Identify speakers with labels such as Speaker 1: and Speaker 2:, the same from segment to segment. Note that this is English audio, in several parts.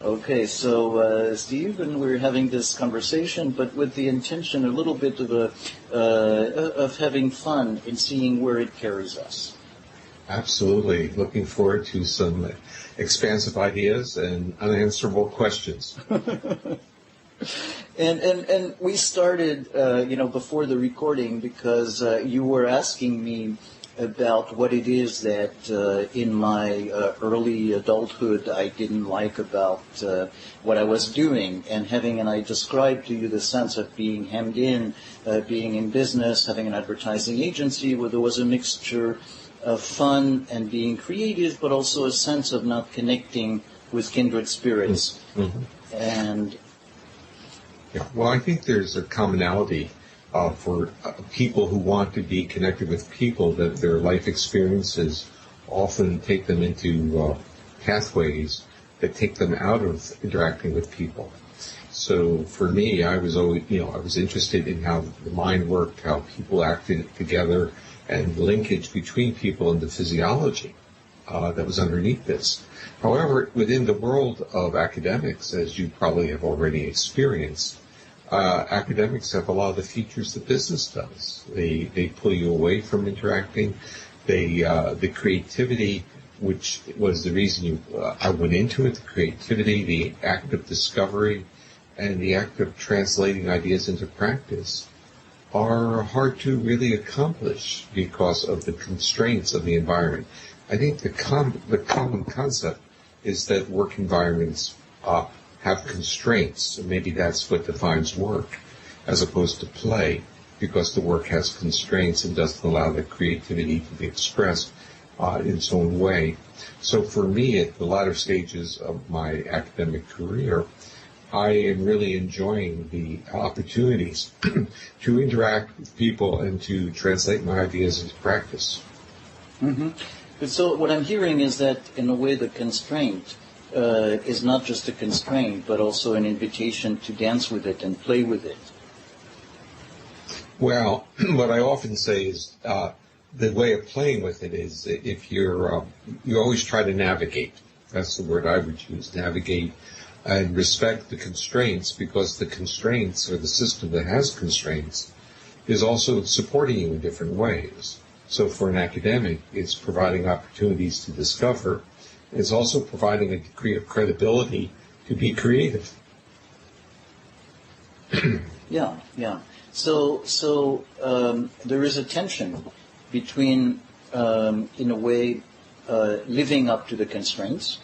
Speaker 1: Okay, so Steve, and we're having this conversation, but with the intention a little bit of having fun and seeing where it carries us.
Speaker 2: Absolutely. Looking forward to some expansive ideas and unanswerable questions.
Speaker 1: And we started, before the recording because you were asking me about what it is that in my early adulthood I didn't like about what I was doing, and I described to you the sense of being hemmed in, being in business, having an advertising agency where there was a mixture of fun and being creative, but also a sense of not connecting with kindred spirits.
Speaker 2: Mm-hmm.
Speaker 1: And
Speaker 2: yeah, well, I think there's a commonality for people who want to be connected with people, that their life experiences often take them into pathways that take them out of interacting with people. So for me, I was always, I was interested in how the mind worked, how people acted together, and linkage between people and the physiology that was underneath this. However, within the world of academics, as you probably have already experienced, academics have a lot of the features that business does. They pull you away from interacting. The creativity, which was the reason I went into it, the creativity, the act of discovery, and the act of translating ideas into practice, are hard to really accomplish because of the constraints of the environment. I think the common concept is that work environments have constraints. And maybe that's what defines work as opposed to play, because the work has constraints and doesn't allow the creativity to be expressed in its own way. So for me, at the latter stages of my academic career, I am really enjoying the opportunities to interact with people and to translate my ideas into practice.
Speaker 1: Mm-hmm. So what I'm hearing is that, in a way, the constraint is not just a constraint, but also an invitation to dance with it and play with it.
Speaker 2: Well, what I often say is the way of playing with it is if you always try to navigate. That's the word I would use, navigate, and respect the constraints, because the constraints, or the system that has constraints, is also supporting you in different ways. So for an academic, it's providing opportunities to discover. It's also providing a degree of credibility to be creative.
Speaker 1: Yeah. So there is a tension between, in a way, living up to the constraints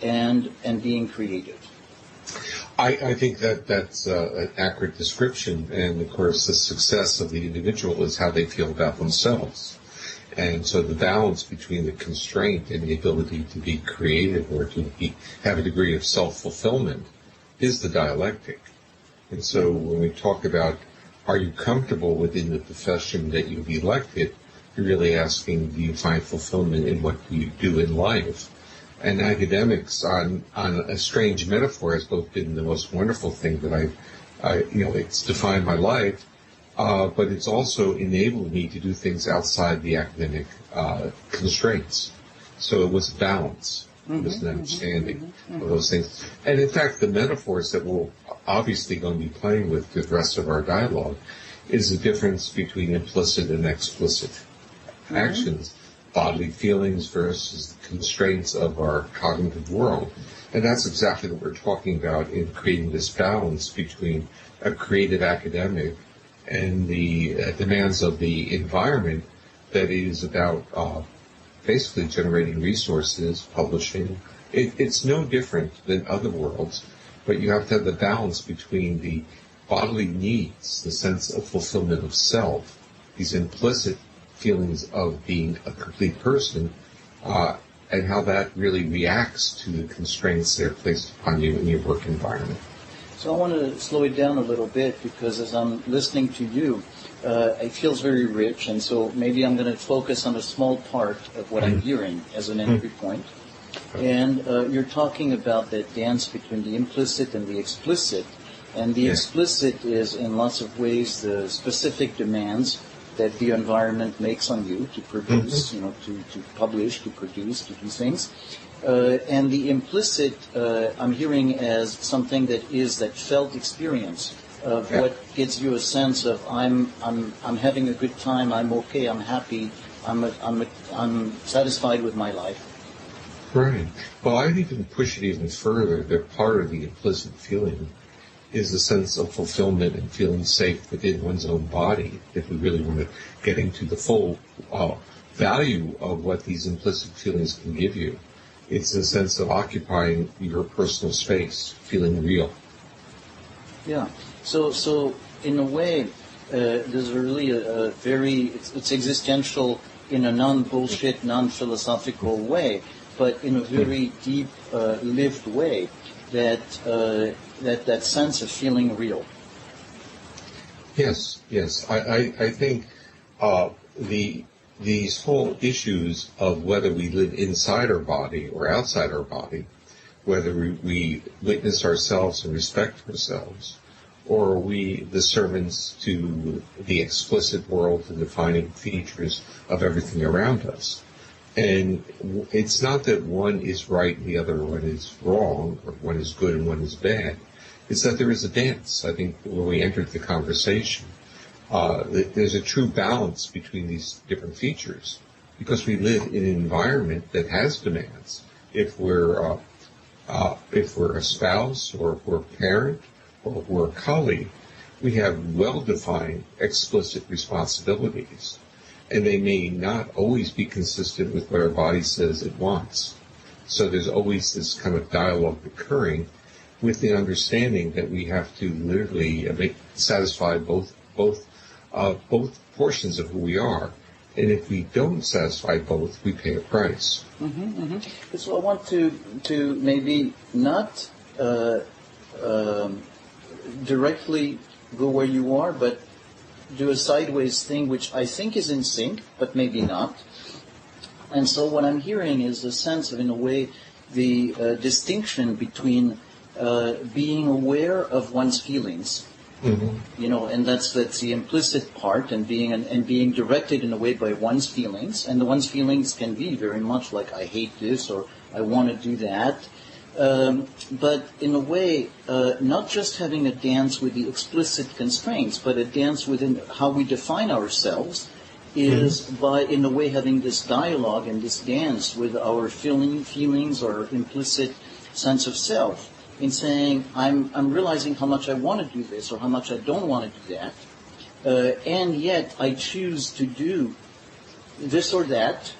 Speaker 1: and being creative.
Speaker 2: I think that's an accurate description, and of course the success of the individual is how they feel about themselves. And so the balance between the constraint and the ability to be creative or to have a degree of self-fulfillment is the dialectic. And so when we talk about, are you comfortable within the profession that you've elected, you're really asking, do you find fulfillment in what you do in life? And academics, on a strange metaphor, has both been the most wonderful thing that it's defined my life, but it's also enabled me to do things outside the academic constraints. So it was a balance. It was an understanding of those things. And in fact, the metaphors that we're obviously going to be playing with the rest of our dialogue is the difference between implicit and explicit actions, bodily feelings versus the constraints of our cognitive world. And that's exactly what we're talking about in creating this balance between a creative academic and the demands of the environment that is about basically generating resources, publishing. It's no different than other worlds, but you have to have the balance between the bodily needs, the sense of fulfillment of self, these implicit feelings of being a complete person, and how that really reacts to the constraints that are placed upon you in your work environment.
Speaker 1: So I want to slow it down a little bit, because as I'm listening to you, it feels very rich, and so maybe I'm going to focus on a small part of what I'm hearing as an entry point. And you're talking about that dance between the implicit and the explicit, and the explicit is in lots of ways the specific demands that the environment makes on you to produce, to publish, to produce, to do things. And the implicit, I'm hearing as something that felt experience of what gives you a sense of I'm having a good time, I'm okay, I'm happy, I'm satisfied with my life.
Speaker 2: Right. Well, I'd even push it even further that part of the implicit feeling is the sense of fulfillment and feeling safe within one's own body, if we really want to get into the full value of what these implicit feelings can give you. It's a sense of occupying your personal space, feeling real.
Speaker 1: Yeah. So in a way, there's really a very, it's existential in a non-bullshit, non-philosophical way, but in a very deep, lived way, that sense of feeling real.
Speaker 2: Yes. I think these whole issues of whether we live inside our body or outside our body, whether we witness ourselves and respect ourselves, or are we the servants to the explicit world, the defining features of everything around us. And it's not that one is right and the other one is wrong, or one is good and one is bad. It's that there is a dance. I think when we entered the conversation, there's a true balance between these different features, because we live in an environment that has demands. If we're a spouse, or if we're a parent, or if we're a colleague, we have well-defined explicit responsibilities, and they may not always be consistent with what our body says it wants. So there's always this kind of dialogue occurring, with the understanding that we have to literally satisfy both portions of who we are. And if we don't satisfy both, we pay a price.
Speaker 1: So I want to maybe not directly go where you are, but do a sideways thing, which I think is in sync, but maybe not. And so what I'm hearing is a sense of, in a way, the distinction between being aware of one's feelings, and that's the implicit part, and being directed in a way by one's feelings, and the one's feelings can be very much like I hate this or I want to do that, but in a way, not just having a dance with the explicit constraints, but a dance within how we define ourselves is by, in a way, having this dialogue and this dance with our feelings or implicit sense of self, in saying, I'm realizing how much I want to do this or how much I don't want to do that, and yet I choose to do this or that,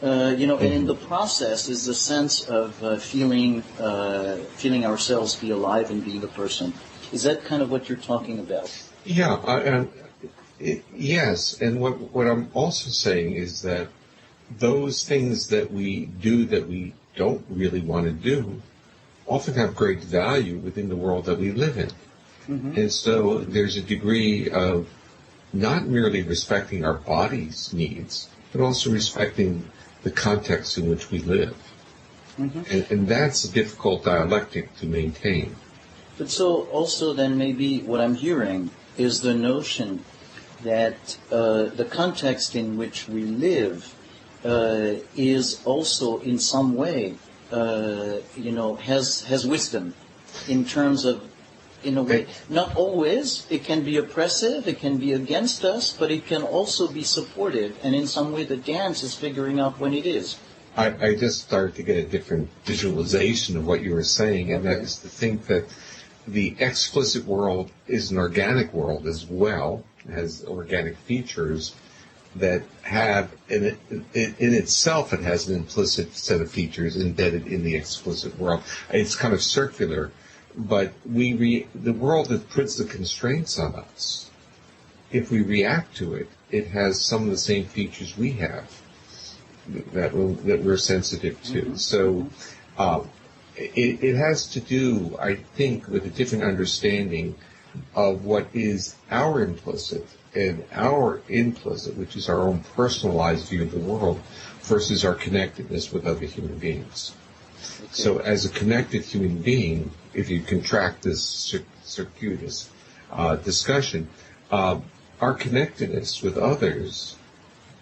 Speaker 1: and in the process is the sense of feeling ourselves be alive and being a person. Is that kind of what you're talking about?
Speaker 2: Yeah, yes, and what I'm also saying is that those things that we do that we don't really want to do often have great value within the world that we live in. And so there's a degree of not merely respecting our body's needs, but also respecting the context in which we live. And that's a difficult dialectic to maintain.
Speaker 1: But so also then maybe what I'm hearing is the notion that the context in which we live is also in some way, has wisdom in terms of, in a way, not always, it can be oppressive, it can be against us, but it can also be supportive, and in some way the dance is figuring out when it is.
Speaker 2: I just started to get a different visualization of what you were saying, and that is to think that the explicit world is an organic world as well, has organic features that have, in itself, it has an implicit set of features embedded in the explicit world. It's kind of circular, but the world that puts the constraints on us, if we react to it, it has some of the same features we have that we're sensitive to. So it has to do, I think, with a different understanding of what is our implicit and our implicit, which is our own personalized view of the world, versus our connectedness with other human beings. Okay. So as a connected human being, if you contract this circuitous discussion, our connectedness with others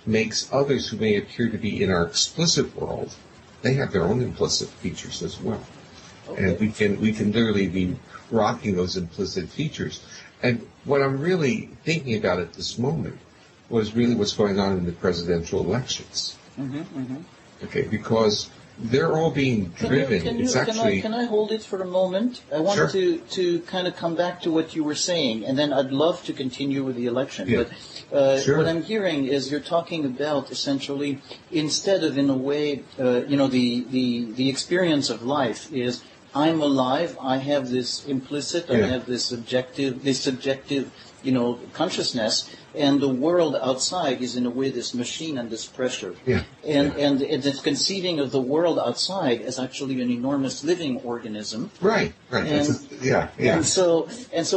Speaker 2: makes others who may appear to be in our explicit world, they have their own implicit features as well. Okay. And we can literally be rocking those implicit features. And what I'm really thinking about at this moment was really what's going on in the presidential elections. Mm-hmm, mm-hmm. Okay, because they're all being driven.
Speaker 1: Can I hold it for a moment? I want
Speaker 2: Sure.
Speaker 1: to kind of come back to what you were saying, and then I'd love to continue with the election.
Speaker 2: Yeah.
Speaker 1: But
Speaker 2: Sure.
Speaker 1: what I'm hearing is you're talking about essentially, instead of in a way, the experience of life is I'm alive, I have this implicit, I have this subjective, consciousness, and the world outside is in a way this machine and this pressure.
Speaker 2: Yeah.
Speaker 1: And it's conceiving of the world outside as actually an enormous living organism.
Speaker 2: Right.
Speaker 1: And so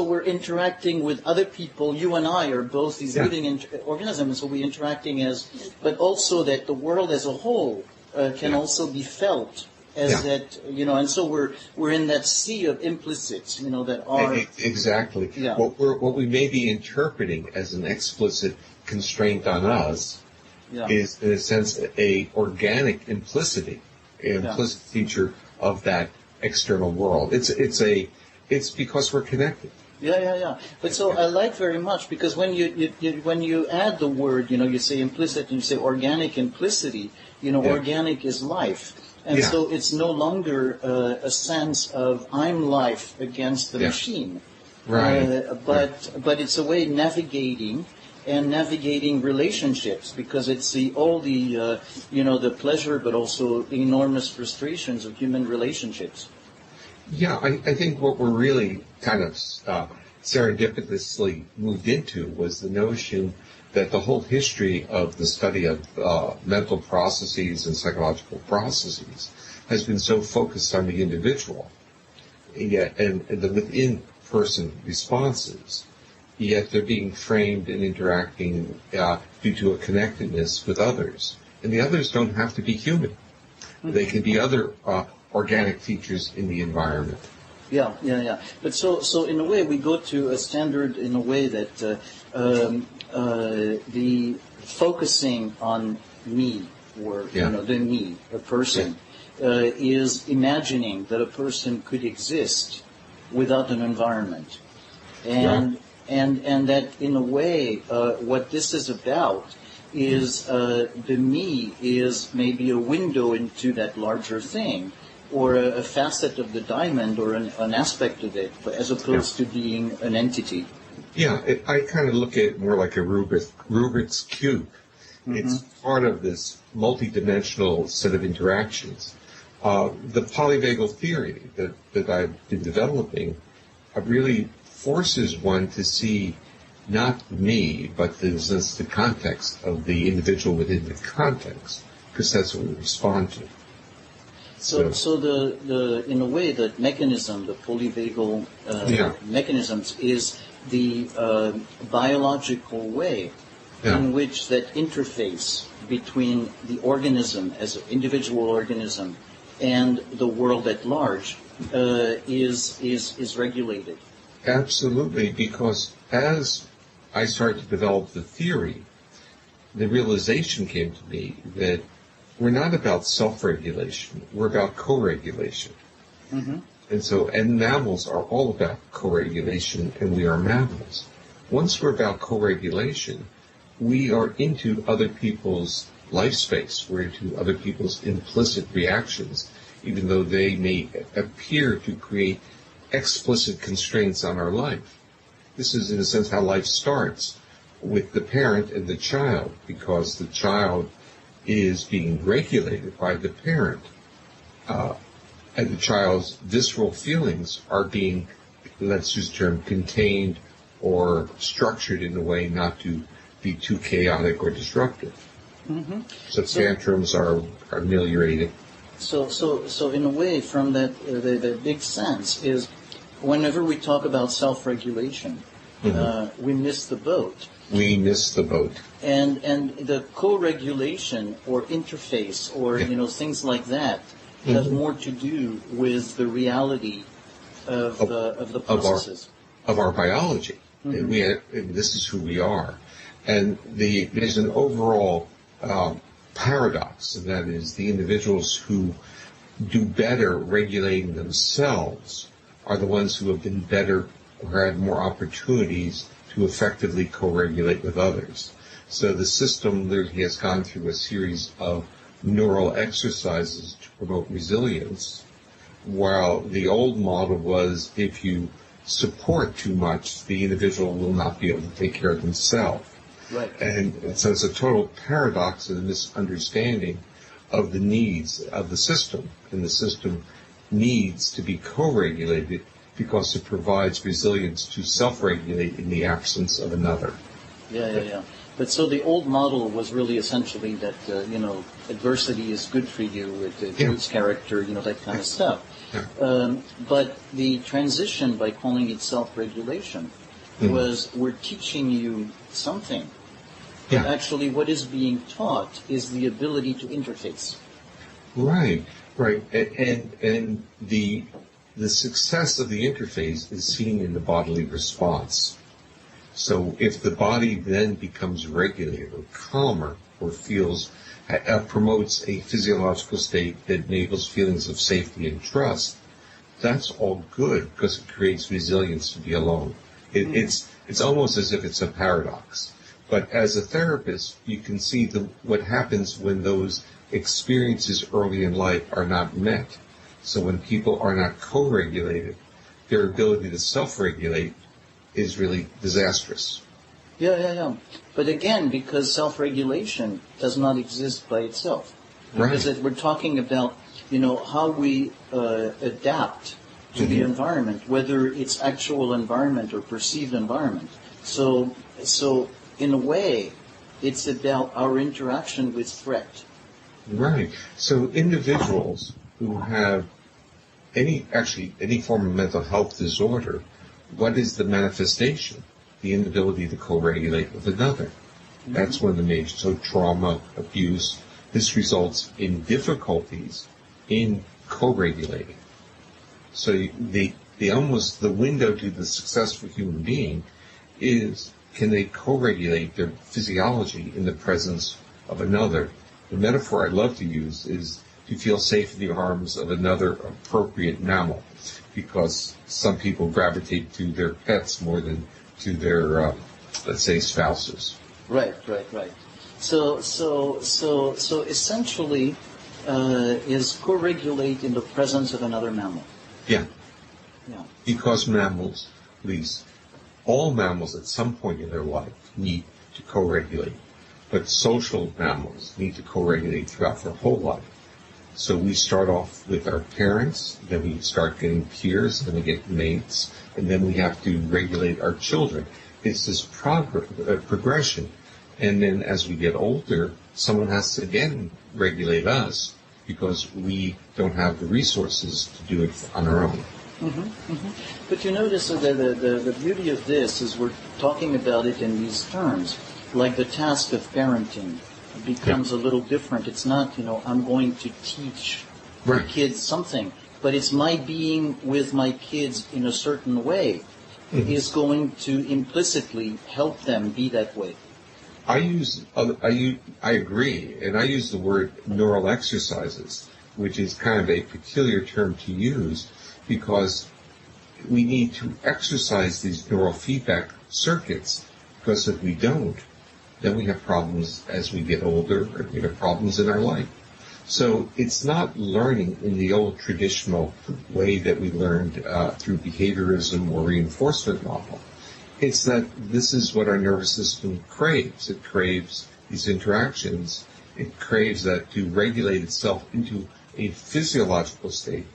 Speaker 1: we're interacting with other people. You and I are both these living organisms, and so we're interacting but also that the world as a whole can also be felt. That, and so we're in that sea of implicits, that are
Speaker 2: exactly.
Speaker 1: Yeah.
Speaker 2: What we may be interpreting as an explicit constraint on us is, in a sense, a organic implicit feature of that external world. It's because we're connected.
Speaker 1: Yeah. But so I like very much, because when you add the word, you say implicit and you say organic implicity, organic is life. And so it's no longer a sense of I'm life against the machine.
Speaker 2: Right.
Speaker 1: But it's a way navigating relationships, because it's the pleasure but also enormous frustrations of human relationships.
Speaker 2: Yeah, I think what we're really kind of serendipitously moved into was the notion that the whole history of the study of mental processes and psychological processes has been so focused on the individual, and the within-person responses, yet they're being framed and interacting due to a connectedness with others. And the others don't have to be human. They can be other organic features in the environment.
Speaker 1: Yeah. But so in a way, we go to a standard in a way that the focusing on me, or the me, a person, is imagining that a person could exist without an environment, and that in a way, what this is about is the me is maybe a window into that larger thing, or a facet of the diamond, or an aspect of it, as opposed to being an entity.
Speaker 2: Yeah, I kind of look at it more like a Rubik's Cube. Mm-hmm. It's part of this multidimensional set of interactions. The polyvagal theory that I've been developing really forces one to see not me, but the context of the individual within the context, because that's what we respond to.
Speaker 1: So the in a way, the mechanism, the polyvagal mechanisms, is the biological way in which that interface between the organism as an individual organism and the world at large is regulated.
Speaker 2: Absolutely, because as I started to develop the theory, the realization came to me that we're not about self-regulation, we're about co-regulation. Mm-hmm. And mammals are all about co-regulation, and we are mammals. Once we're about co-regulation, we are into other people's life space, we're into other people's implicit reactions, even though they may appear to create explicit constraints on our life. This is, in a sense, how life starts, with the parent and the child, because the child is being regulated by the parent. And the child's visceral feelings are being, let's use the term, contained or structured in a way not to be too chaotic or disruptive. Mm-hmm. So tantrums are ameliorated.
Speaker 1: So in a way, from that, the big sense is, whenever we talk about self-regulation, we miss the boat.
Speaker 2: We miss the boat.
Speaker 1: And the co-regulation or interface or things like that have more to do with the reality of the processes
Speaker 2: of our biology. And this is who we are. And there's an overall paradox, and that is the individuals who do better regulating themselves are the ones who have been better or had more opportunities to effectively co-regulate with others. So the system literally has gone through a series of neural exercises to promote resilience, while the old model was if you support too much, the individual will not be able to take care of themselves.
Speaker 1: Right.
Speaker 2: And so it's a total paradox and a misunderstanding of the needs of the system. And the system needs to be co-regulated because it provides resilience to self-regulate in the absence of another.
Speaker 1: Yeah. But so the old model was really essentially that, adversity is good for you, it builds character, that kind of stuff.
Speaker 2: Yeah.
Speaker 1: But the transition by calling it self-regulation was we're teaching you something. But actually what is being taught is the ability to interface.
Speaker 2: Right. And the success of the interface is seen in the bodily response. So if the body then becomes regulated or calmer or promotes a physiological state that enables feelings of safety and trust, that's all good because it creates resilience to be alone. It's almost as if it's a paradox. But as a therapist, you can see what happens when those experiences early in life are not met. So when people are not co-regulated, their ability to self-regulate is really disastrous.
Speaker 1: Yeah. But again, because self-regulation does not exist by itself. Because we're talking about, how we adapt to the environment, whether it's actual environment or perceived environment. So in a way, it's about our interaction with threat.
Speaker 2: Right. So individuals who have any form of mental health disorder, what is the manifestation? The inability to co-regulate with another. That's one of the major. So trauma, abuse, this results in difficulties in co-regulating. So the window to the successful human being is, can they co-regulate their physiology in the presence of another? The metaphor I love to use is to feel safe in the arms of another appropriate mammal, because some people gravitate to their pets more than to their, let's say, spouses.
Speaker 1: Right. So essentially, is co-regulate in the presence of another mammal.
Speaker 2: Yeah. Because mammals, at least all mammals at some point in their life, need to co-regulate. But social mammals need to co-regulate throughout their whole life. So we start off with our parents, then we start getting peers, then we get mates, and then we have to regulate our children. It's this progression. And then as we get older, someone has to again regulate us because we don't have the resources to do it on our own.
Speaker 1: But you notice that the beauty of this is we're talking about it in these terms, like the task of parenting becomes a little different. It's not, I'm going to teach my kids something, but it's my being with my kids in a certain way is going to implicitly help them be that way.
Speaker 2: I agree, and I use the word neural exercises, which is kind of a peculiar term to use because we need to exercise these neural feedback circuits, because if we don't, then we have problems as we get older, or we have problems in our life. So it's not learning in the old traditional way that we learned through behaviorism or reinforcement model. It's that this is what our nervous system craves. It craves these interactions. It craves that to regulate itself into a physiological state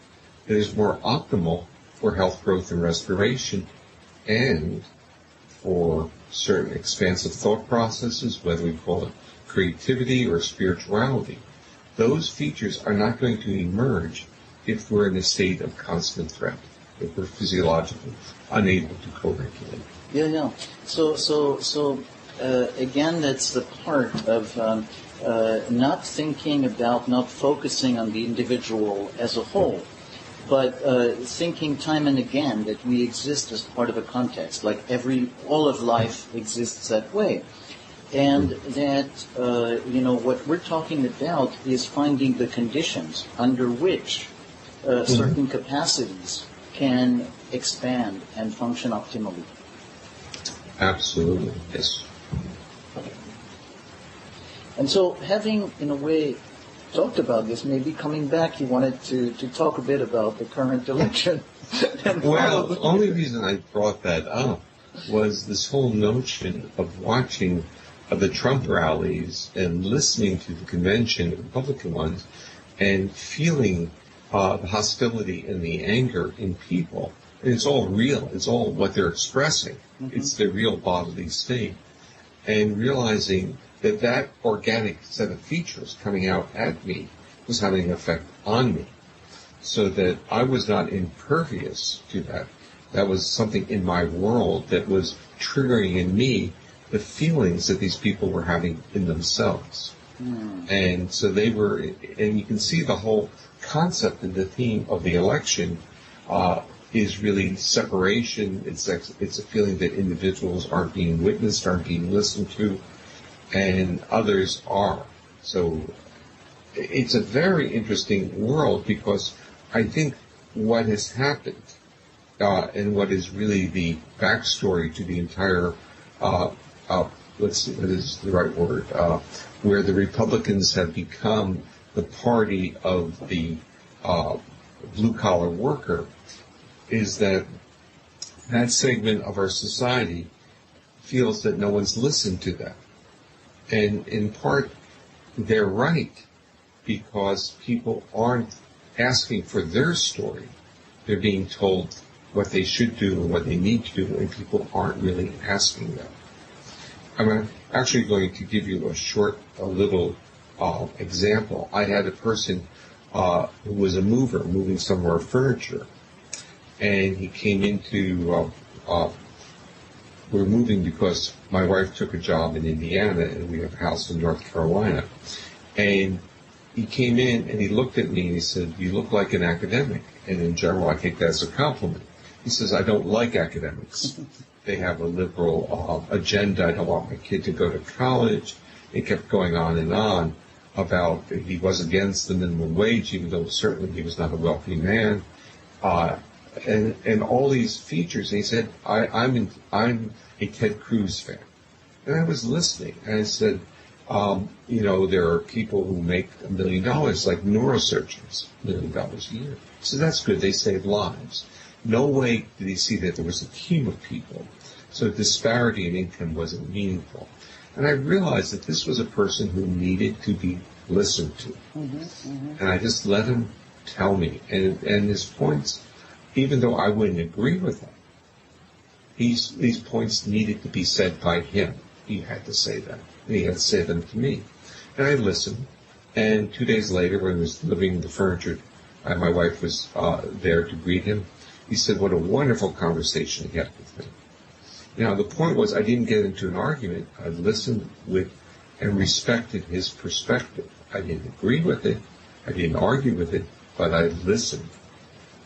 Speaker 2: that is more optimal for health, growth, and restoration, and for certain expansive thought processes, whether we call it creativity or spirituality. Those features are not going to emerge if we're in a state of constant threat, if we're physiologically unable to co-regulate.
Speaker 1: Yeah. So again, that's the part of not thinking about, not focusing on the individual as a whole, but thinking time and again that we exist as part of a context, like all of life exists that way. And that, what we're talking about is finding the conditions under which certain capacities can expand and function optimally.
Speaker 2: Absolutely, yes.
Speaker 1: And so, having, in a way, talked about this, maybe coming back, you wanted to talk a bit about the current election.
Speaker 2: Well, the only reason I brought that up was this whole notion of watching the Trump rallies and listening to the convention, the Republican ones, and feeling the hostility and the anger in people. And it's all real. It's all what they're expressing. Mm-hmm. It's their real bodily state. And realizing that organic set of features coming out at me was having an effect on me. So that I was not impervious to that. That was something in my world that was triggering in me the feelings that these people were having in themselves. Mm. And so they were, and you can see the whole concept and the theme of the election is really separation. It's a feeling that individuals aren't being witnessed, aren't being listened to, and others are. So it's a very interesting world because I think what has happened and what is really the backstory to the entire, let's see, what is the right word, where the Republicans have become the party of the blue-collar worker, is that segment of our society feels that no one's listened to them. And in part, they're right, because people aren't asking for their story. They're being told what they should do and what they need to do, and people aren't really asking them. I'm actually going to give you a little example. I had a person who was a mover, moving some of our furniture, and he came into, we're moving because my wife took a job in Indiana, and we have a house in North Carolina. And he came in, and he looked at me, and he said, "You look like an academic." And in general, I take that as a compliment. He says, "I don't like academics. They have a liberal agenda. I don't want my kid to go to college." It kept going on about he was against the minimum wage, even though certainly he was not a wealthy man, and all these features. And he said, "I'm a Ted Cruz fan," and I was listening, and I said, there are people who make $1 million, like neurosurgeons, $1 million a year. So that's good. They save lives. No way did he see that there was a team of people. So disparity in income wasn't meaningful. And I realized that this was a person who needed to be listened to. Mm-hmm, mm-hmm. And I just let him tell me. And his points, even though I wouldn't agree with them, these points needed to be said by him. He had to say them. And he had to say them to me. And I listened. And 2 days later, when he was living the furniture, my wife was there to greet him. He said, "What a wonderful conversation he had with me." Now, the point was, I didn't get into an argument. I listened with and respected his perspective. I didn't agree with it. I didn't argue with it, but I listened.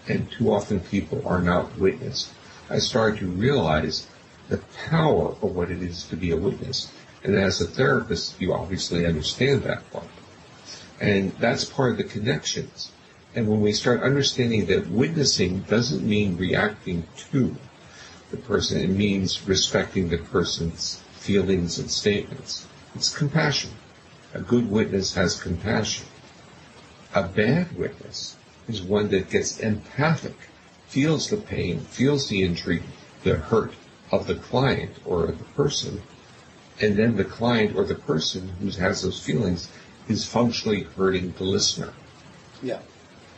Speaker 2: And too often people are not witnessed. I started to realize the power of what it is to be a witness. And as a therapist, you obviously understand that part. And that's part of the connections. And when we start understanding that witnessing doesn't mean reacting to the person, it means respecting the person's feelings and statements. It's compassion. A good witness has compassion. A bad witness is one that gets empathic, feels the pain, feels the injury, the hurt of the client or the person, and then the client or the person who has those feelings is functionally hurting the listener.
Speaker 1: Yeah.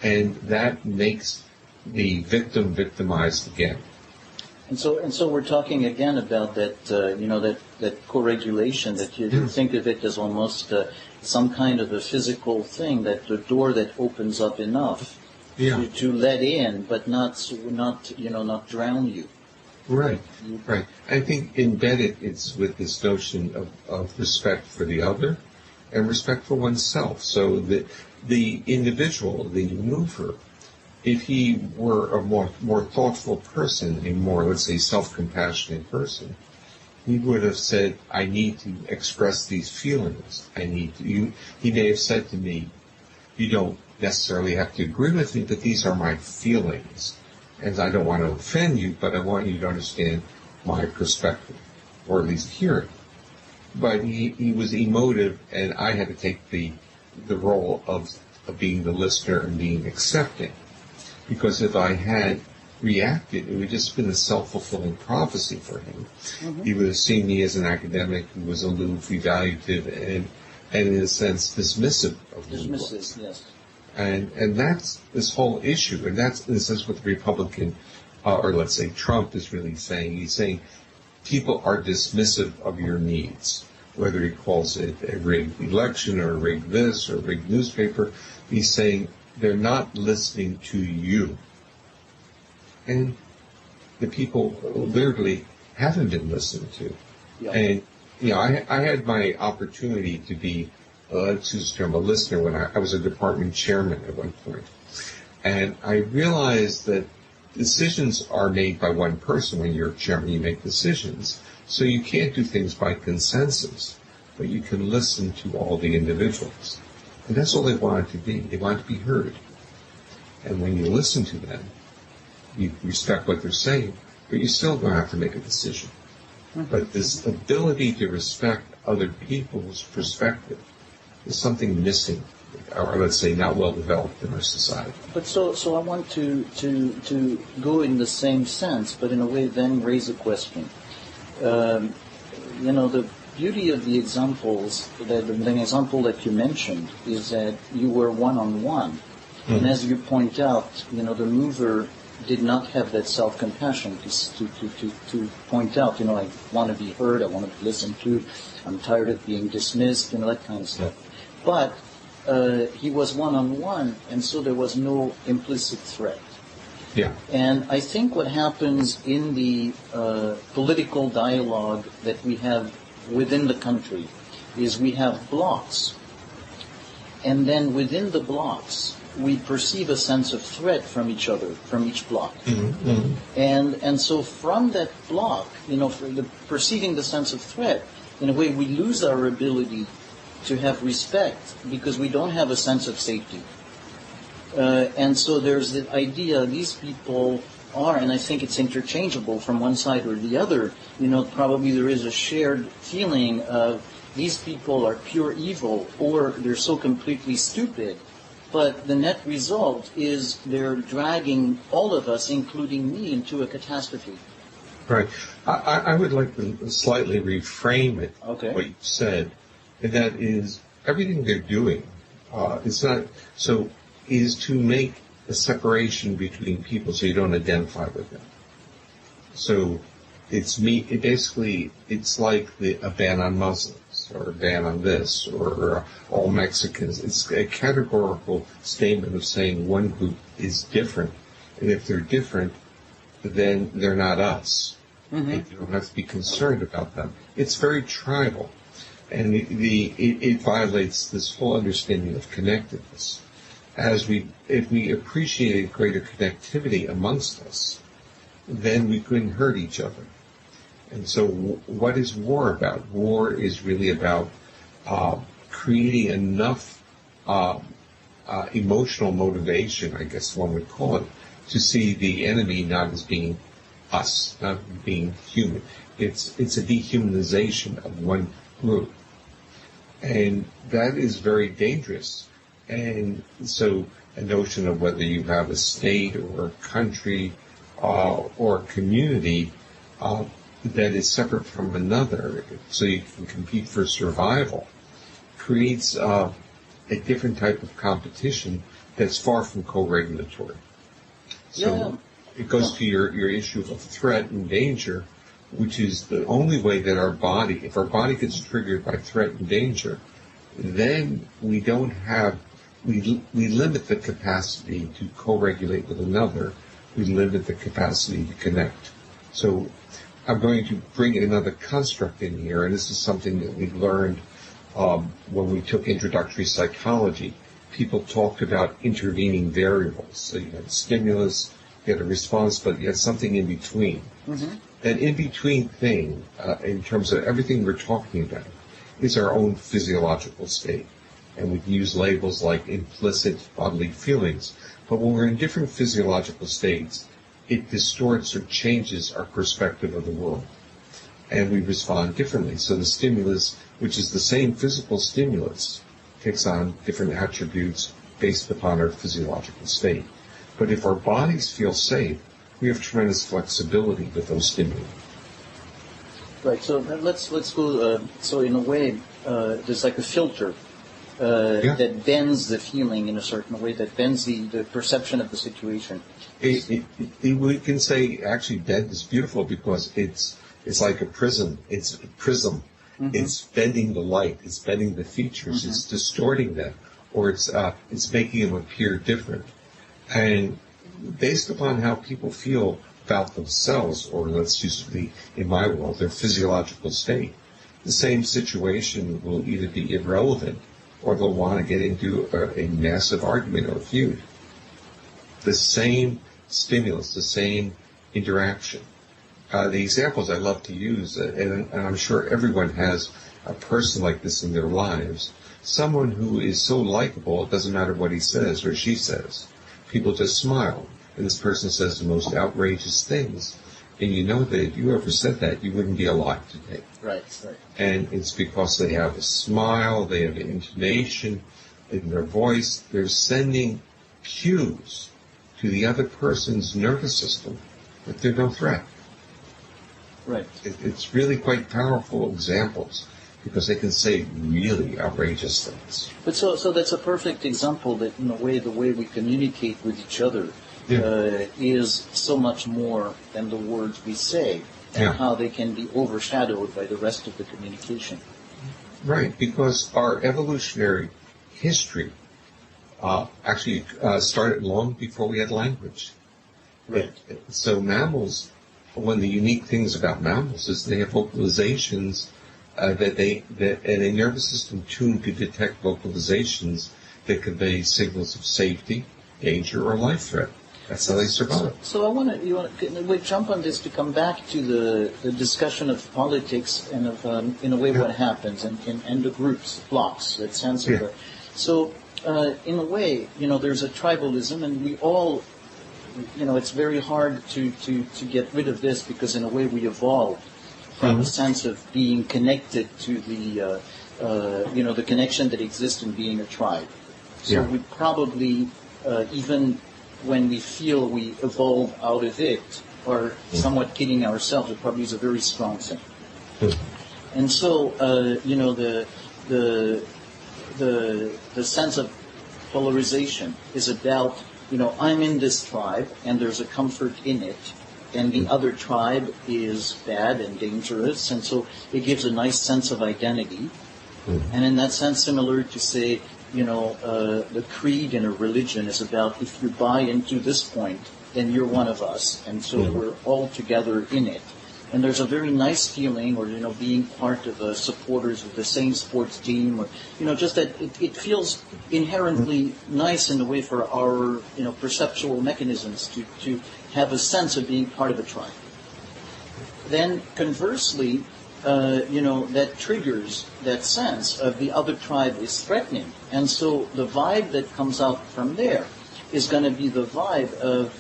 Speaker 2: And that makes the victim victimized again.
Speaker 1: And so we're talking again about that, that co-regulation, that you think of it as almost some kind of a physical thing, that the door that opens up enough to let in, but not drown you.
Speaker 2: Right, right. I think embedded it's with this notion of respect for the other and respect for oneself. So that the individual, the mover, If he were a more thoughtful person, a more, let's say, self-compassionate person, he would have said, I need to express these feelings. He may have said to me, you don't necessarily have to agree with me, but these are my feelings. And I don't want to offend you, but I want you to understand my perspective, or at least hear it. But he was emotive, and I had to take the role of being the listener and being accepting. Because if I had reacted, it would have just been a self-fulfilling prophecy for him. Mm-hmm. He would have seen me as an academic who was aloof, evaluative, and in a sense dismissive of who he was.
Speaker 1: Dismissive, yes.
Speaker 2: And that's this whole issue, and that's in a sense what the Republican, or let's say Trump, is really saying. He's saying people are dismissive of your needs, whether he calls it a rigged election or a rigged this or a rigged newspaper. He's saying they're not listening to you. And the people literally haven't been listened to. Yeah. And, I had my opportunity to be, let's use the term, a listener when I was a department chairman at one point. And I realized that decisions are made by one person. When you're chairman, you make decisions. So you can't do things by consensus, but you can listen to all the individuals. And that's all they wanted to be. They wanted to be heard. And when you listen to them, you respect what they're saying, but you're still going to have to make a decision. Mm-hmm. But this ability to respect other people's perspective is something missing, or let's say not well developed in our society.
Speaker 1: But so I want to go in the same sense, but in a way then raise a question. The beauty of the examples, the example that you mentioned, is that you were one-on-one. Mm-hmm. And as you point out, the mover did not have that self-compassion to point out, I want to be heard, I want to be listened to, I'm tired of being dismissed, that kind of stuff. But he was one-on-one, and so there was no implicit threat.
Speaker 2: Yeah.
Speaker 1: And I think what happens in the political dialogue that we have within the country is we have blocks. And then within the blocks, we perceive a sense of threat from each other, from each block. Mm-hmm. And so from that block, perceiving the sense of threat, in a way we lose our ability to have respect because we don't have a sense of safety. And so there's the idea these people are, and I think it's interchangeable from one side or the other, probably there is a shared feeling of these people are pure evil or they're so completely stupid. But the net result is they're dragging all of us, including me, into a catastrophe.
Speaker 2: Right. I would like to slightly reframe it,
Speaker 1: okay,
Speaker 2: what you said, and that is everything they're doing is to make a separation between people so you don't identify with them. So it's like a ban on Muslims or a ban on this or all Mexicans. It's a categorical statement of saying one group is different, and if they're different, then they're not us. Mm-hmm. And you don't have to be concerned about them. It's very tribal, and it violates this whole understanding of connectedness. If we appreciated greater connectivity amongst us, then we couldn't hurt each other. And so what is war about? War is really about creating enough emotional motivation, I guess one would call it, to see the enemy not as being us, not being human. It's a dehumanization of one group. And that is very dangerous. And so a notion of whether you have a state or a country or a community that is separate from another, so you can compete for survival, creates a different type of competition that's far from co-regulatory. So it goes to your issue of threat and danger, which is the only way that if our body gets triggered by threat and danger, then we limit the capacity to co-regulate with another. We limit the capacity to connect. So I'm going to bring another construct in here, and this is something that we learned when we took introductory psychology. people talked about intervening variables. So you had stimulus, you had a response, but you had something in between.
Speaker 1: Mm-hmm.
Speaker 2: An in-between thing, in terms of everything we're talking about, is our own physiological state. And we can use labels like implicit bodily feelings. But when we're in different physiological states, it distorts or changes our perspective of the world. And we respond differently. So the stimulus, which is the same physical stimulus, takes on different attributes based upon our physiological state. But if our bodies feel safe, we have tremendous flexibility with those stimuli.
Speaker 1: Right. So let's go. So in a way, there's like a filter that bends the feeling in a certain way, that bends the perception of the situation.
Speaker 2: We can say actually bend is beautiful because it's like a prism. It's a prism. Mm-hmm. It's bending the light. It's bending the features. Mm-hmm. It's distorting them, or it's making them appear different. And based upon how people feel about themselves, or let's use in my world, their physiological state, the same situation will either be irrelevant or they'll want to get into a massive argument or a feud. The same stimulus, the same interaction. The examples I love to use, and I'm sure everyone has a person like this in their lives, someone who is so likable, it doesn't matter what he says or she says. People just smile, and this person says the most outrageous things, and you know that if you ever said that, you wouldn't be alive today.
Speaker 1: Right.
Speaker 2: And it's because they have a smile, they have an intonation in their voice, they're sending cues to the other person's nervous system that they're no threat.
Speaker 1: Right.
Speaker 2: It's really quite powerful examples because they can say really outrageous things.
Speaker 1: But so that's a perfect example that in a way the way we communicate with each other is so much more than the words we say, and how they can be overshadowed by the rest of the communication.
Speaker 2: Right, because our evolutionary history actually started long before we had language.
Speaker 1: Right.
Speaker 2: So mammals, one of the unique things about mammals is they have vocalizations and a nervous system tuned to detect vocalizations that convey signals of safety, danger, or life threat. That's how they survive.
Speaker 1: So I want to jump on this to come back to the discussion of politics and of in a way what happens and the groups, blocks, that sense of it. So in a way, there's a tribalism, and we all, it's very hard to get rid of this because in a way we evolved from a sense of being connected to the the connection that exists in being a tribe. So we probably even when we feel we evolve out of it, or somewhat kidding ourselves, it probably is a very strong thing. And so, the sense of polarization is about, I'm in this tribe, and there's a comfort in it, and the other tribe is bad and dangerous, and so it gives a nice sense of identity. And in that sense, similar to say, the creed in a religion is about if you buy into this point, then you're one of us, and so we're all together in it. And there's a very nice feeling, or being part of supporters of the same sports team, or just that it feels inherently nice in a way for our perceptual mechanisms to have a sense of being part of a tribe. Then conversely, that triggers that sense of the other tribe is threatening. And so the vibe that comes out from there is going to be the vibe of,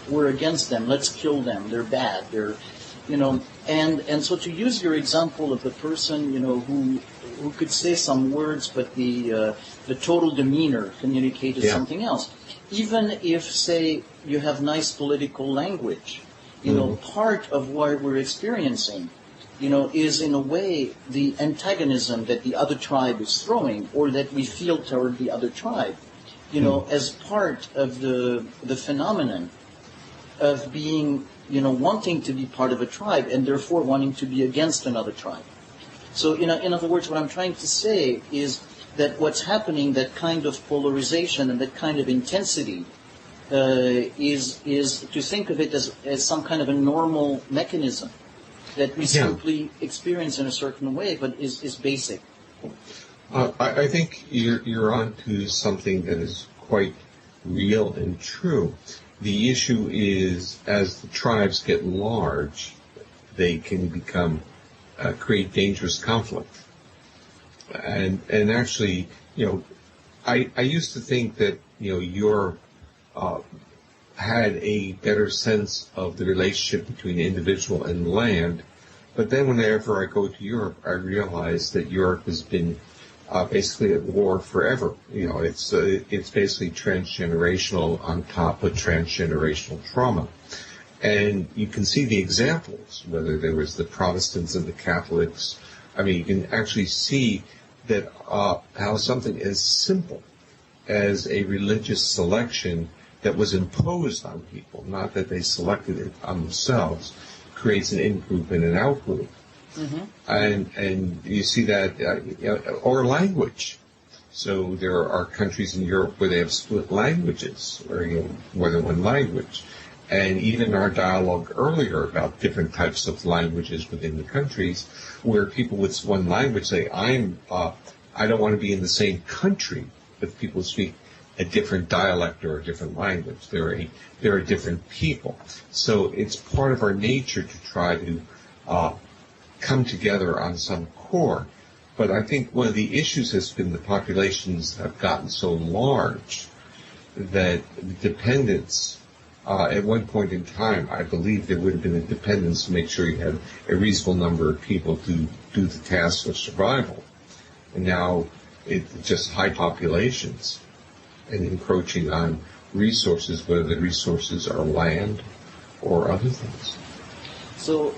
Speaker 1: we're against them, let's kill them, they're bad, and so to use your example of the person, who could say some words, but the total demeanor communicated something else. Even if, say, you have nice political language, part of what we're experiencing is in a way the antagonism that the other tribe is throwing, or that we feel toward the other tribe, as part of the phenomenon of being, wanting to be part of a tribe and therefore wanting to be against another tribe. So, in other words, what I'm trying to say is that what's happening, that kind of polarization and that kind of intensity, is to think of it as some kind of a normal mechanism that we simply experience in a certain way, but is basic.
Speaker 2: I think you're onto something that is quite real and true. The issue is, as the tribes get large, they can become create dangerous conflict. And actually, I used to think that Europe had a better sense of the relationship between the individual and land. But then whenever I go to Europe, I realize that Europe has been basically at war forever. It's basically transgenerational on top of transgenerational trauma. And you can see the examples, whether there was the Protestants and the Catholics. I mean, you can actually see that how something as simple as a religious selection that was imposed on people, not that they selected it on themselves, creates an in-group and an out-group. Mm-hmm. And you see that, or language. So there are countries in Europe where they have split languages, or more than one language. And even our dialogue earlier about different types of languages within the countries, where people with one language say, I don't want to be in the same country if people speak a different dialect or a different language. They're different people. So it's part of our nature to try to come together on some core. But I think one of the issues has been the populations have gotten so large that dependence, at one point in time, I believe there would have been a dependence to make sure you had a reasonable number of people to do the tasks of survival. And now it's just high populations and encroaching on resources, whether the resources are land or other things.
Speaker 1: So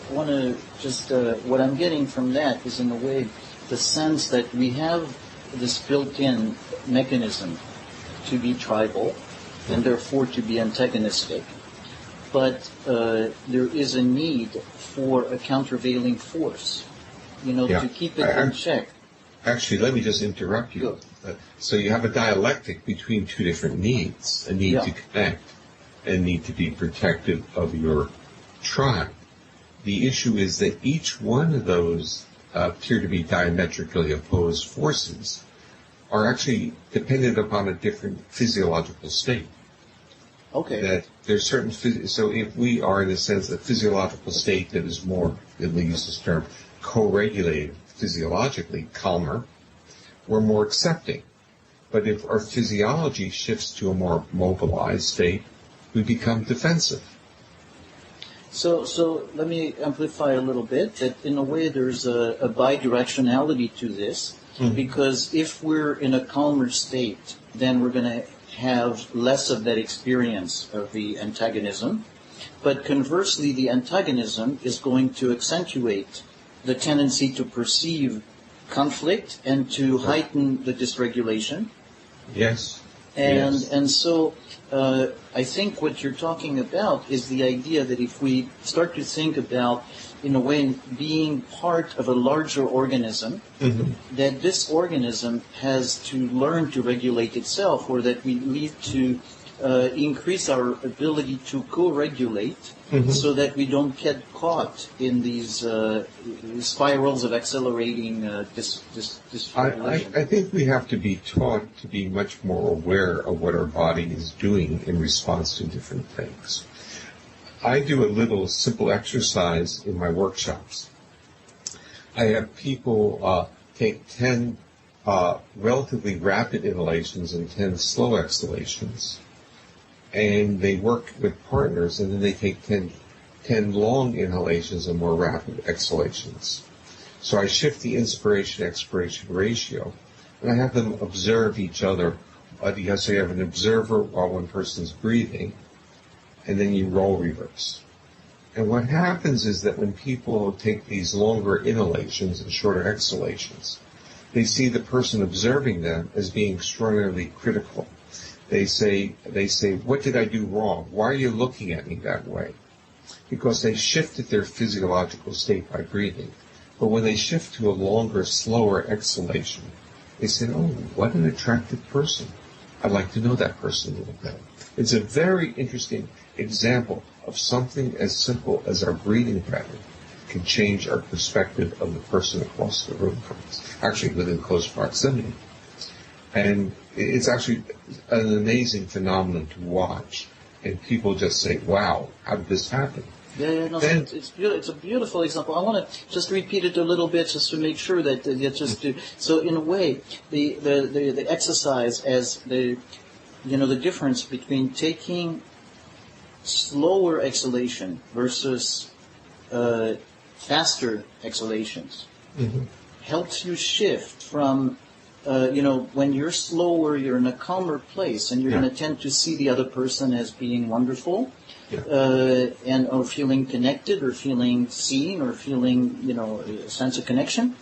Speaker 1: I want to just, what I'm getting from that is, in a way, the sense that we have this built-in mechanism to be tribal and therefore to be antagonistic. But there is a need for a countervailing force, to keep it in check.
Speaker 2: Actually, let me just interrupt you. So you have a dialectic between two different needs, a need to connect and a need to be protective of your tribe. The issue is that each one of those appear to be diametrically opposed forces are actually dependent upon a different physiological state.
Speaker 1: Okay.
Speaker 2: That there's certain, so if we are in a sense a physiological state that is more, at least this term, co-regulated physiologically, calmer, we're more accepting. But if our physiology shifts to a more mobilized state, we become defensive.
Speaker 1: So let me amplify a little bit that in a way there's a bidirectionality to this, because if we're in a calmer state, then we're going to have less of that experience of the antagonism. But conversely, the antagonism is going to accentuate the tendency to perceive conflict and to heighten the dysregulation.
Speaker 2: Yes.
Speaker 1: And so I think what you're talking about is the idea that if we start to think about, in a way, being part of a larger organism, that this organism has to learn to regulate itself, or that we need to increase our ability to co-regulate so that we don't get caught in these spirals of accelerating dysregulation.
Speaker 2: I think we have to be taught to be much more aware of what our body is doing in response to different things. I do a little simple exercise in my workshops. I have people take 10 relatively rapid inhalations and 10 slow exhalations, and they work with partners, and then they take 10 long inhalations and more rapid exhalations. So I shift the inspiration-expiration ratio, and I have them observe each other. So you have an observer while one person's breathing, and then you roll reverse. And what happens is that when people take these longer inhalations and shorter exhalations, they see the person observing them as being extraordinarily critical. They say, what did I do wrong? Why are you looking at me that way? Because they shifted their physiological state by breathing. But when they shift to a longer, slower exhalation, they say, oh, what an attractive person. I'd like to know that person a little better. It's a very interesting example of something as simple as our breathing pattern can change our perspective of the person across the room from us, actually within close proximity. And it's actually an amazing phenomenon to watch. And people just say, wow, how did this happen?
Speaker 1: Yeah, no,
Speaker 2: Then,
Speaker 1: it's beautiful. It's a beautiful example. I want to just repeat it a little bit just to make sure that so in a way, the exercise as the difference between taking slower exhalation versus faster exhalations helps you shift from when you're slower, you're in a calmer place, and you're going to tend to see the other person as being wonderful, or feeling connected, or feeling seen, or feeling a sense of connection.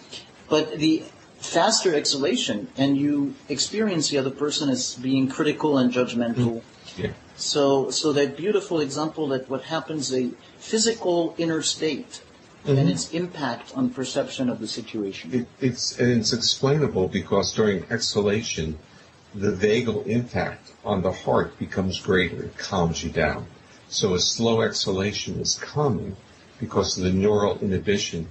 Speaker 1: But the faster exhalation, and you experience the other person as being critical and judgmental.
Speaker 2: yeah.
Speaker 1: So that beautiful example that what happens, a physical inner state, and its impact on perception of the situation.
Speaker 2: It's explainable because during exhalation, the vagal impact on the heart becomes greater. It calms you down. So a slow exhalation is calming because of the neural inhibition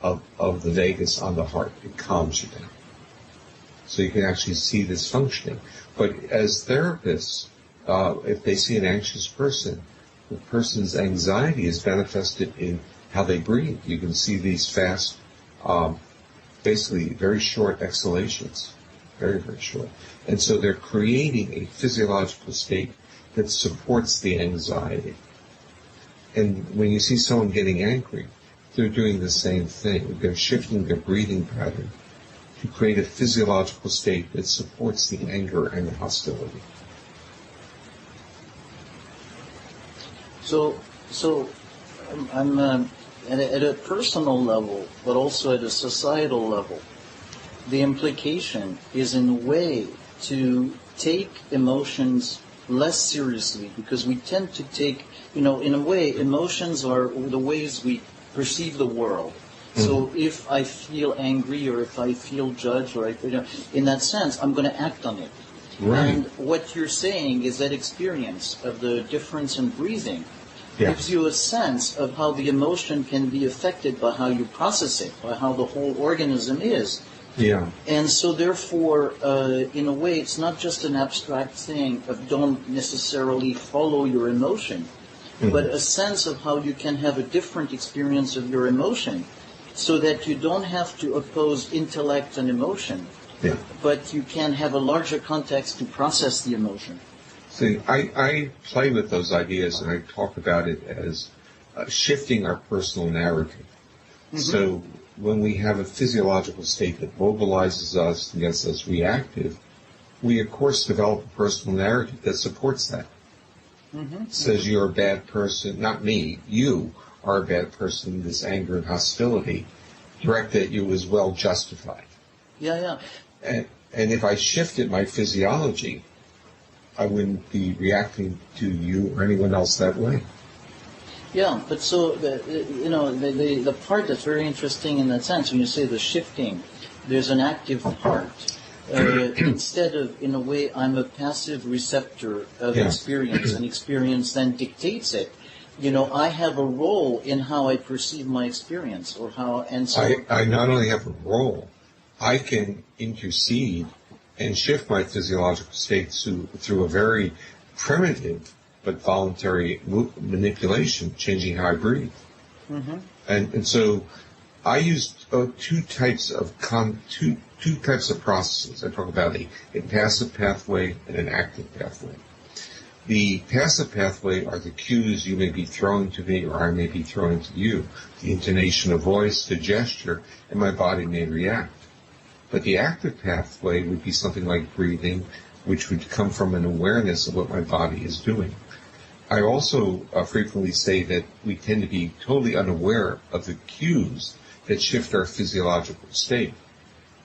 Speaker 2: of the vagus on the heart. It calms you down. So you can actually see this functioning. But as therapists, if they see an anxious person, the person's anxiety is manifested in how they breathe. You can see these fast, basically very short exhalations, very, very short. And so they're creating a physiological state that supports the anxiety. And when you see someone getting angry, they're doing the same thing. They're shifting their breathing pattern to create a physiological state that supports the anger and the hostility.
Speaker 1: So I'm at a personal level, but also at a societal level, the implication is in a way to take emotions less seriously, because we tend to take, in a way, emotions are the ways we perceive the world. So if I feel angry, or if I feel judged, or in that sense, I'm going to act on it.
Speaker 2: Right.
Speaker 1: And what you're saying is that experience of the difference in breathing gives you a sense of how the emotion can be affected by how you process it, by how the whole organism is.
Speaker 2: Yeah.
Speaker 1: And so therefore, in a way, it's not just an abstract thing of don't necessarily follow your emotion, but a sense of how you can have a different experience of your emotion, so that you don't have to oppose intellect and emotion, but you can have a larger context to process the emotion.
Speaker 2: See, I play with those ideas, and I talk about it as shifting our personal narrative. So when we have a physiological state that mobilizes us and gets us reactive, we, of course, develop a personal narrative that supports that. Says you're a bad person, not me, you are a bad person, this anger and hostility directed at you is well justified.
Speaker 1: Yeah.
Speaker 2: And if I shifted my physiology, I wouldn't be reacting to you or anyone else that way.
Speaker 1: Yeah, but so the part that's very interesting in that sense, when you say the shifting, there's an active part. Instead of, in a way, I'm a passive receptor of experience, and experience then dictates it. I have a role in how I perceive my experience, or how, and so
Speaker 2: I not only have a role, I can intercede and shift my physiological state through a very primitive but voluntary manipulation, changing how I breathe. And so I use two types of processes. I talk about a passive pathway and an active pathway. The passive pathway are the cues you may be throwing to me, or I may be throwing to you, the intonation of voice, the gesture, and my body may react. But the active pathway would be something like breathing, which would come from an awareness of what my body is doing. I also frequently say that we tend to be totally unaware of the cues that shift our physiological state.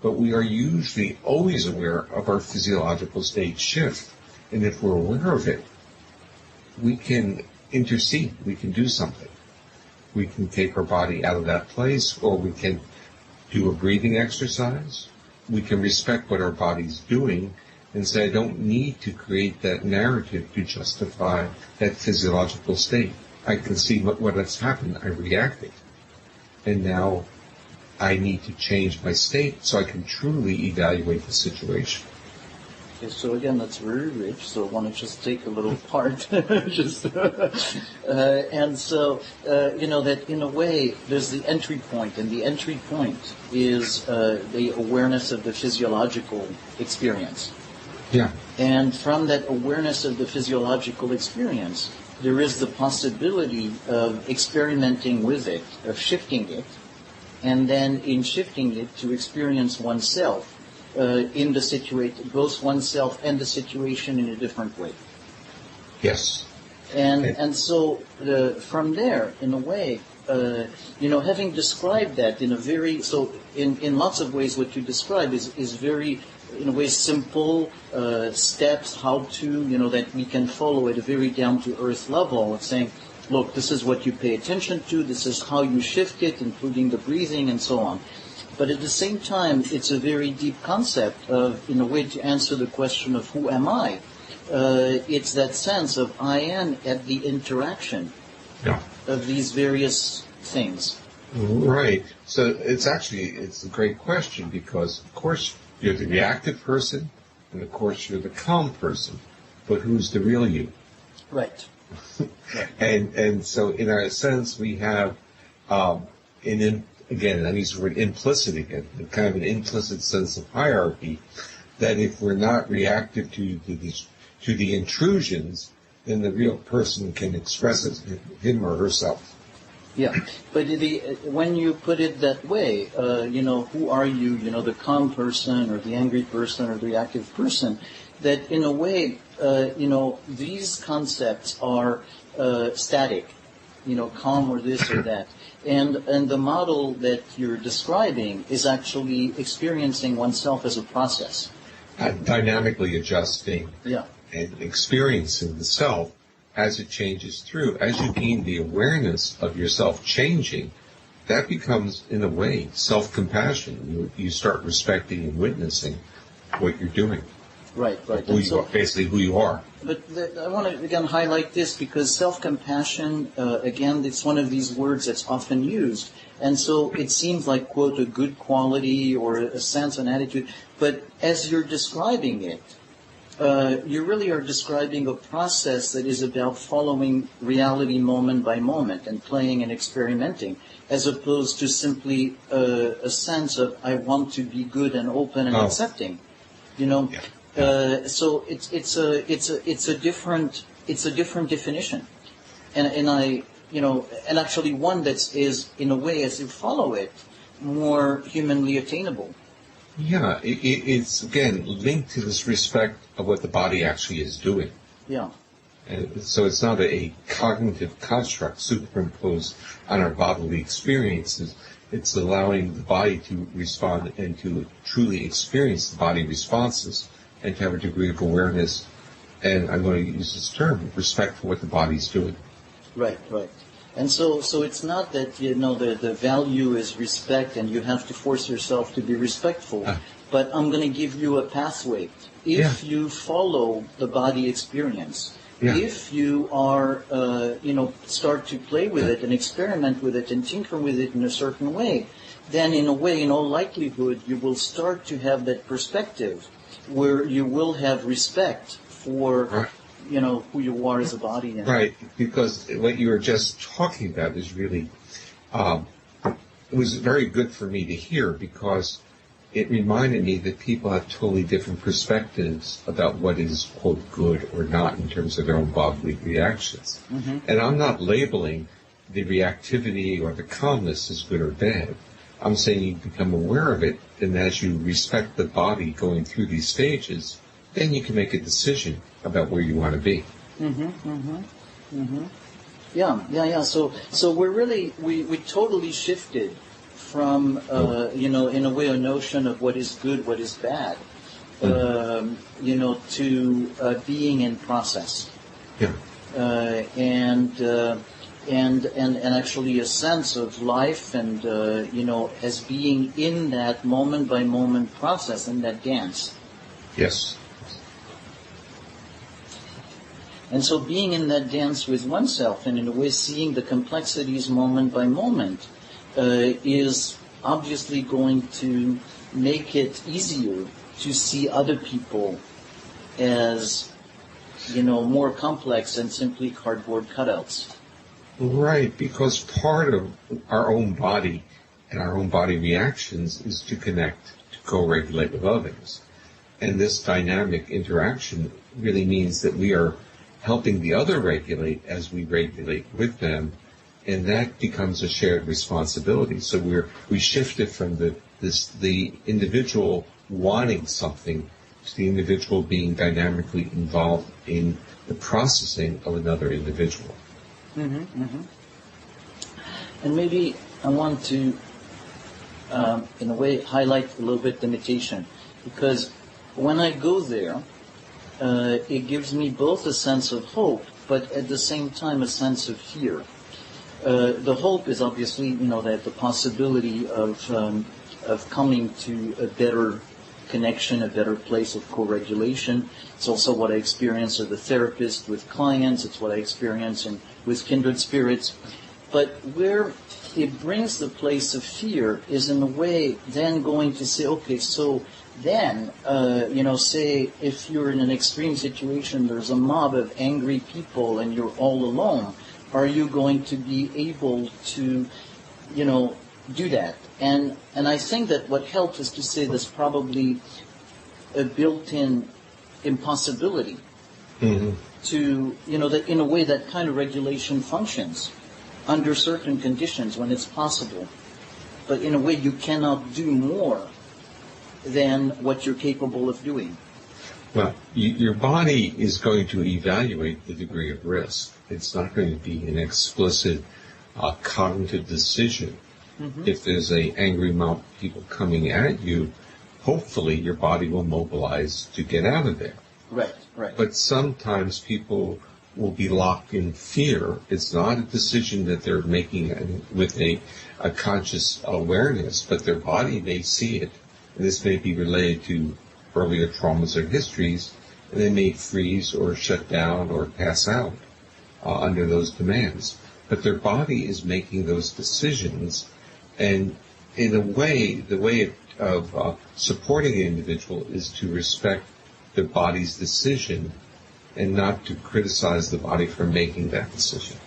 Speaker 2: But we are usually always aware of our physiological state shift. And if we're aware of it, we can intercede. We can do something. We can take our body out of that place, or we can do a breathing exercise. We can respect what our body's doing and say, I don't need to create that narrative to justify that physiological state. I can see what has happened. I reacted. and now I need to change my state so I can truly evaluate the situation.
Speaker 1: Okay, so again, that's very rich. So I want to just take a little part, and so that in a way there's the entry point, and the entry point is the awareness of the physiological experience.
Speaker 2: Yeah.
Speaker 1: And from that awareness of the physiological experience, there is the possibility of experimenting with it, of shifting it, and then in shifting it to experience oneself. In the situation, both oneself and the situation in a different way.
Speaker 2: Yes.
Speaker 1: And so from there, in a way, having described that in a very, so in lots of ways what you describe is very, in a way, simple steps how to, that we can follow at a very down-to-earth level of saying, look, this is what you pay attention to, this is how you shift it, including the breathing and so on. But at the same time, it's a very deep concept of, in a way, to answer the question of who am I? It's that sense of I am at the interaction of these various things.
Speaker 2: Right. So it's a great question because, of course, you're the reactive person, and of course, you're the calm person. But who's the real you?
Speaker 1: Right.
Speaker 2: And so, in our sense, we have again, I use the word implicit again, kind of an implicit sense of hierarchy, that if we're not reactive to the intrusions, then the real person can express it, him or herself.
Speaker 1: Yeah, but when you put it that way, who are you, the calm person or the angry person or the reactive person, that in a way, these concepts are static, calm or this or that. And the model that you're describing is actually experiencing oneself as a process.
Speaker 2: Dynamically adjusting and experiencing the self as it changes through. As you gain the awareness of yourself changing, that becomes, in a way, self-compassion. You start respecting and witnessing what you're doing.
Speaker 1: Right.
Speaker 2: Basically who you are.
Speaker 1: But I want to, again, highlight this because self-compassion, again, it's one of these words that's often used. And so it seems like, quote, a good quality or a sense, an attitude. But as you're describing it, you really are describing a process that is about following reality moment by moment and playing and experimenting, as opposed to simply a sense of, I want to be good and open and accepting. So it's a different definition, and actually one that is in a way, as you follow it, more humanly attainable.
Speaker 2: Yeah, it's again linked to this respect of what the body actually is doing.
Speaker 1: Yeah.
Speaker 2: And so it's not a cognitive construct superimposed on our bodily experiences. It's allowing the body to respond and to truly experience the body responses and to have a degree of awareness, and I'm going to use this term, respect for what the body's doing.
Speaker 1: Right. And so it's not that, the value is respect and you have to force yourself to be respectful, but I'm going to give you a pathway. If you follow the body experience, if you are, start to play with it and experiment with it and tinker with it in a certain way, then in a way, in all likelihood, you will start to have that perspective where you will have respect for, who you are as a body.
Speaker 2: Right, because what you were just talking about is really, it was very good for me to hear because it reminded me that people have totally different perspectives about what is, quote, good or not in terms of their own bodily reactions. Mm-hmm. And I'm not labeling the reactivity or the calmness as good or bad. I'm saying you become aware of it, and as you respect the body going through these stages, then you can make a decision about where you want to be.
Speaker 1: Yeah. So we're really, we totally shifted from, in a way, a notion of what is good, what is bad, to being in process.
Speaker 2: Yeah.
Speaker 1: And actually a sense of life and, as being in that moment by moment process, in that dance.
Speaker 2: Yes.
Speaker 1: And so being in that dance with oneself and in a way seeing the complexities moment by moment, is obviously going to make it easier to see other people as, more complex than simply cardboard cutouts.
Speaker 2: Right, because part of our own body and our own body reactions is to connect, to co-regulate with others. And this dynamic interaction really means that we are helping the other regulate as we regulate with them, and that becomes a shared responsibility. So we shifted from the individual wanting something to the individual being dynamically involved in the processing of another individual.
Speaker 1: Mm-hmm, mm-hmm. And maybe I want to, in a way, highlight a little bit the meditation, because when I go there, it gives me both a sense of hope, but at the same time a sense of fear. The hope is obviously, that the possibility of coming to a better connection, a better place of co-regulation. It's also what I experience as a therapist with clients. It's what I experience with kindred spirits. But where it brings the place of fear is in a way then going to say, okay, so then, say if you're in an extreme situation, there's a mob of angry people and you're all alone, are you going to be able to, do that? And I think that what helps is to say there's probably a built-in impossibility to, that in a way that kind of regulation functions under certain conditions when it's possible. But in a way you cannot do more than what you're capable of doing.
Speaker 2: Well, your body is going to evaluate the degree of risk. It's not going to be an explicit cognitive decision. Mm-hmm. If there's an angry mob of people coming at you, hopefully your body will mobilize to get out of there.
Speaker 1: Right, right.
Speaker 2: But sometimes people will be locked in fear. It's not a decision that they're making with a conscious awareness, but their body may see it. And this may be related to earlier traumas or histories, and they may freeze or shut down or pass out under those demands. But their body is making those decisions, and in a way, the way of supporting the individual is to respect the body's decision and not to criticize the body for making that decision.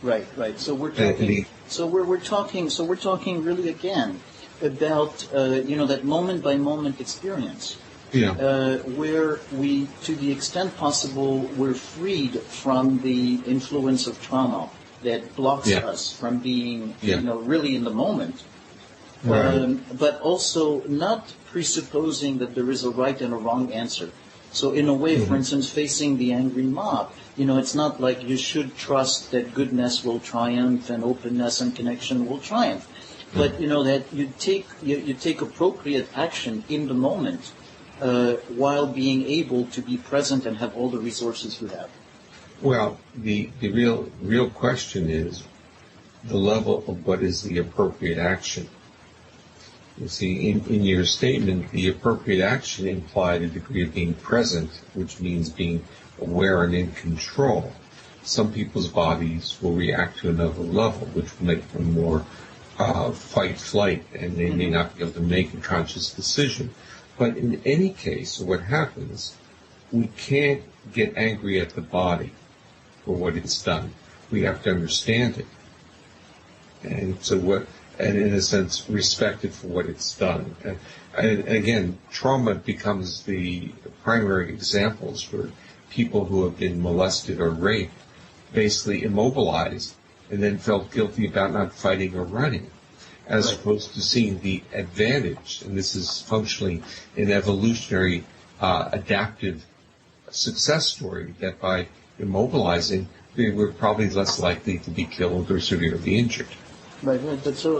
Speaker 1: Right, right. So we're talking. We're talking really again about that moment by moment experience.
Speaker 2: Yeah.
Speaker 1: Where we, to the extent possible, we're freed from the influence of trauma that blocks us from being, really in the moment.
Speaker 2: Right.
Speaker 1: But also not presupposing that there is a right and a wrong answer. So in a way, for instance, facing the angry mob, it's not like you should trust that goodness will triumph and openness and connection will triumph. But, that you take appropriate action in the moment while being able to be present and have all the resources you have.
Speaker 2: Well, the real question is the level of what is the appropriate action. You see, in your statement, the appropriate action implied a degree of being present, which means being aware and in control. Some people's bodies will react to another level, which will make them more fight-flight, and they may not be able to make a conscious decision. But in any case, what happens, we can't get angry at the body for what it's done. We have to understand it. And in a sense, respect it for what it's done. And again, trauma becomes the primary examples for people who have been molested or raped, basically immobilized, and then felt guilty about not fighting or running, as opposed to seeing the advantage. And this is functionally an evolutionary adaptive success story, that by immobilizing, they were probably less likely to be killed or severely injured.
Speaker 1: Right. But so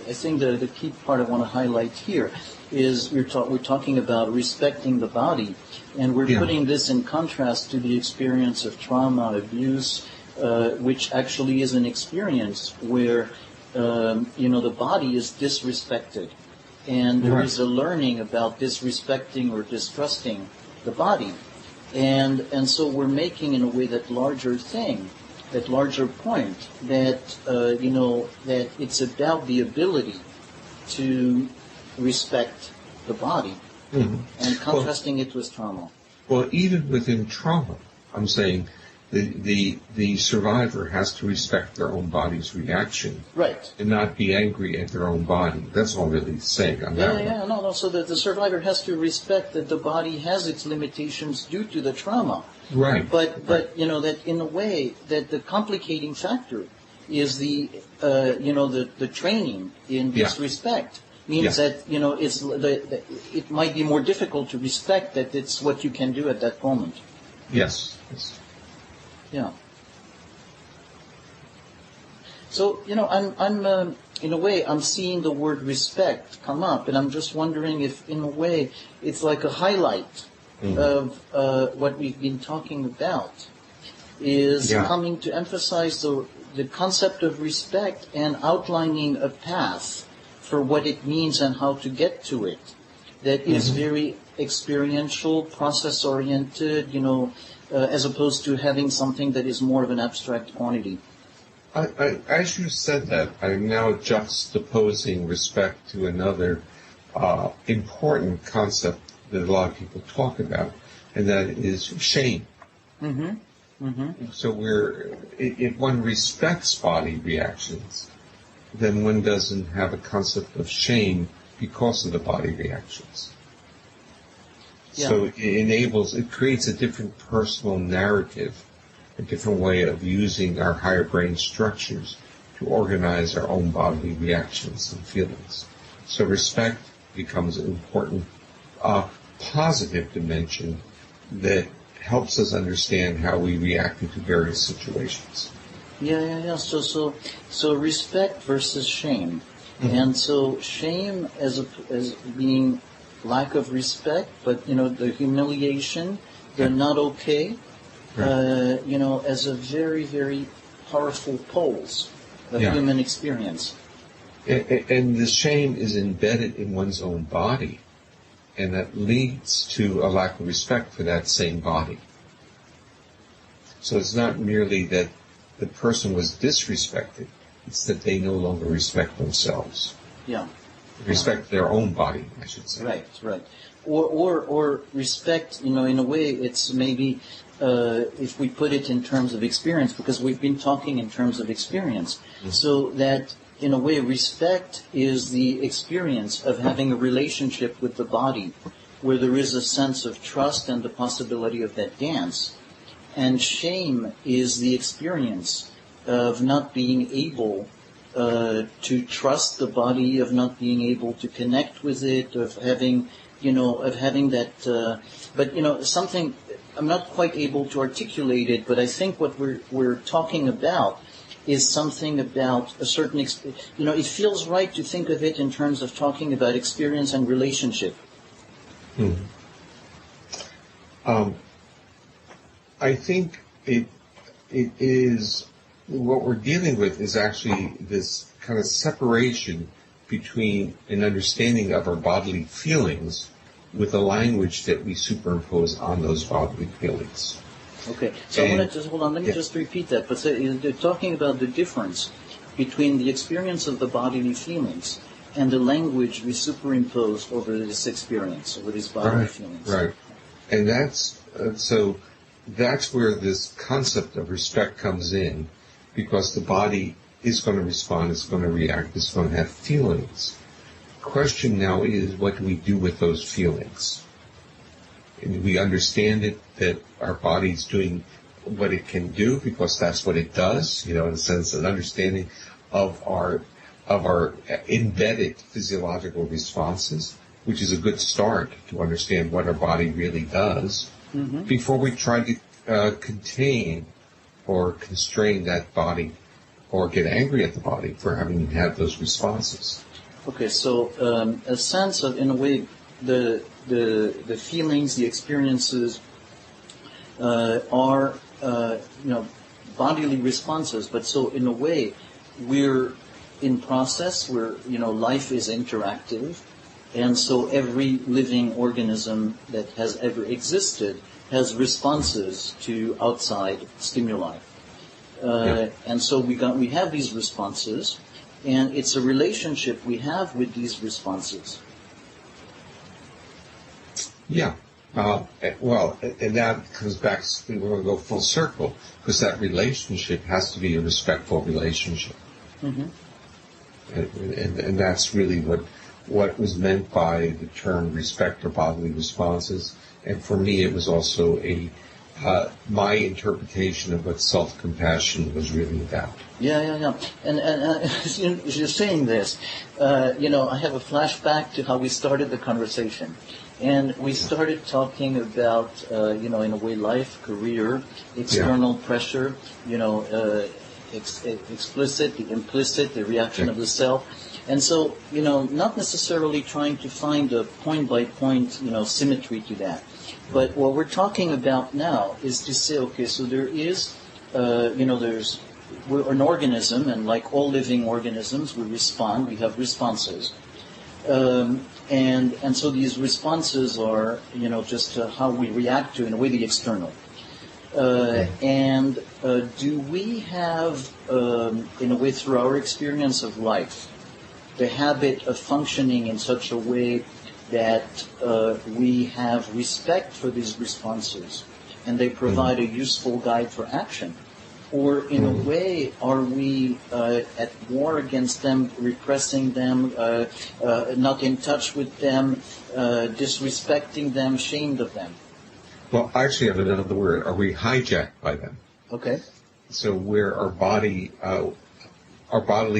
Speaker 1: I think the key part I want to highlight here is we're talking about respecting the body, and we're putting this in contrast to the experience of trauma, abuse, which actually is an experience where the body is disrespected, and there is a learning about disrespecting or distrusting the body, and so we're making in a way that larger thing that larger point that that it's about the ability to respect the body, and contrasting it with trauma.
Speaker 2: Well, even within trauma, I'm saying the survivor has to respect their own body's reaction,
Speaker 1: right,
Speaker 2: and not be angry at their own body. That's all really saying on that one.
Speaker 1: No. So that the survivor has to respect that the body has its limitations due to the trauma.
Speaker 2: Right.
Speaker 1: But that in a way that the complicating factor is the training in this respect. Means that it might be more difficult to respect that it's what you can do at that moment.
Speaker 2: Yes.
Speaker 1: Yeah. So I'm in a way I'm seeing the word respect come up, and I'm just wondering if in a way it's like a highlight of what we've been talking about is coming to emphasize the concept of respect and outlining a path for what it means and how to get to it. That is very experiential, process-oriented, as opposed to having something that is more of an abstract quantity.
Speaker 2: As you said that, I'm now juxtaposing respect to another important concept that a lot of people talk about, and that is shame. So if one respects body reactions, then one doesn't have a concept of shame because of the body reactions. Yeah. So it creates a different personal narrative, a different way of using our higher brain structures to organize our own bodily reactions and feelings. So respect becomes an important positive dimension that helps us understand how we react to various situations.
Speaker 1: Yeah. So respect versus shame, and so shame as being lack of respect, but the humiliation, the not okay, as a very, very powerful poles of human experience.
Speaker 2: And the shame is embedded in one's own body, and that leads to a lack of respect for that same body. So it's not merely that the person was disrespected, it's that they no longer respect themselves.
Speaker 1: Yeah.
Speaker 2: Respect their own body, I should say.
Speaker 1: Right. Or respect, in a way, it's maybe, if we put it in terms of experience, because we've been talking in terms of experience, so that, in a way, respect is the experience of having a relationship with the body, where there is a sense of trust and the possibility of that dance. And shame is the experience of not being able to trust the body, of not being able to connect with it, of having that. But something I'm not quite able to articulate it. But I think what we're talking about is something about a certain. It feels right to think of it in terms of talking about experience and relationship.
Speaker 2: I think it is what we're dealing with is actually this kind of separation between an understanding of our bodily feelings with a language that we superimpose on those bodily feelings.
Speaker 1: Okay, so I want to just hold on. Let me just repeat that. But they're talking about the difference between the experience of the bodily feelings and the language we superimpose over this experience, over these bodily feelings.
Speaker 2: Right, and that's so. That's where this concept of respect comes in, because the body is going to respond, it's going to react, it's going to have feelings. The question now is, what do we do with those feelings? And we understand it, that our body's doing what it can do because that's what it does, in a sense, an understanding of our embedded physiological responses, which is a good start to understand what our body really does. Before we try to contain or constrain that body or get angry at the body for having had those responses.
Speaker 1: Okay, so a sense of, in a way, the feelings, the experiences are, bodily responses, but so in a way, we're in process, life is interactive, and so every living organism that has ever existed has responses to outside stimuli. And so we have these responses, and it's a relationship we have with these responses.
Speaker 2: Yeah. Well, and that comes back, we're going to go full circle, because that relationship has to be a respectful relationship.
Speaker 1: Mm-hmm.
Speaker 2: And that's really what was meant by the term respect or bodily responses. And for me, it was also my interpretation of what self-compassion was really about.
Speaker 1: Yeah. And as you're saying this, I have a flashback to how we started the conversation. And we started talking about, in a way, life, career, external pressure, explicit, the implicit, the reaction of the self. And so, not necessarily trying to find a point-by-point, symmetry to that. But what we're talking about now is to say, okay, so there is, we're an organism, and like all living organisms, we respond, we have responses. And so these responses are, just how we react to, in a way, the external. And do we have, in a way, through our experience of life, the habit of functioning in such a way that we have respect for these responses, and they provide a useful guide for action? Or in a way, are we at war against them, repressing them, not in touch with them, disrespecting them, ashamed of them?
Speaker 2: Well, I actually have another word. Are we hijacked by them?
Speaker 1: Okay.
Speaker 2: So where our bodily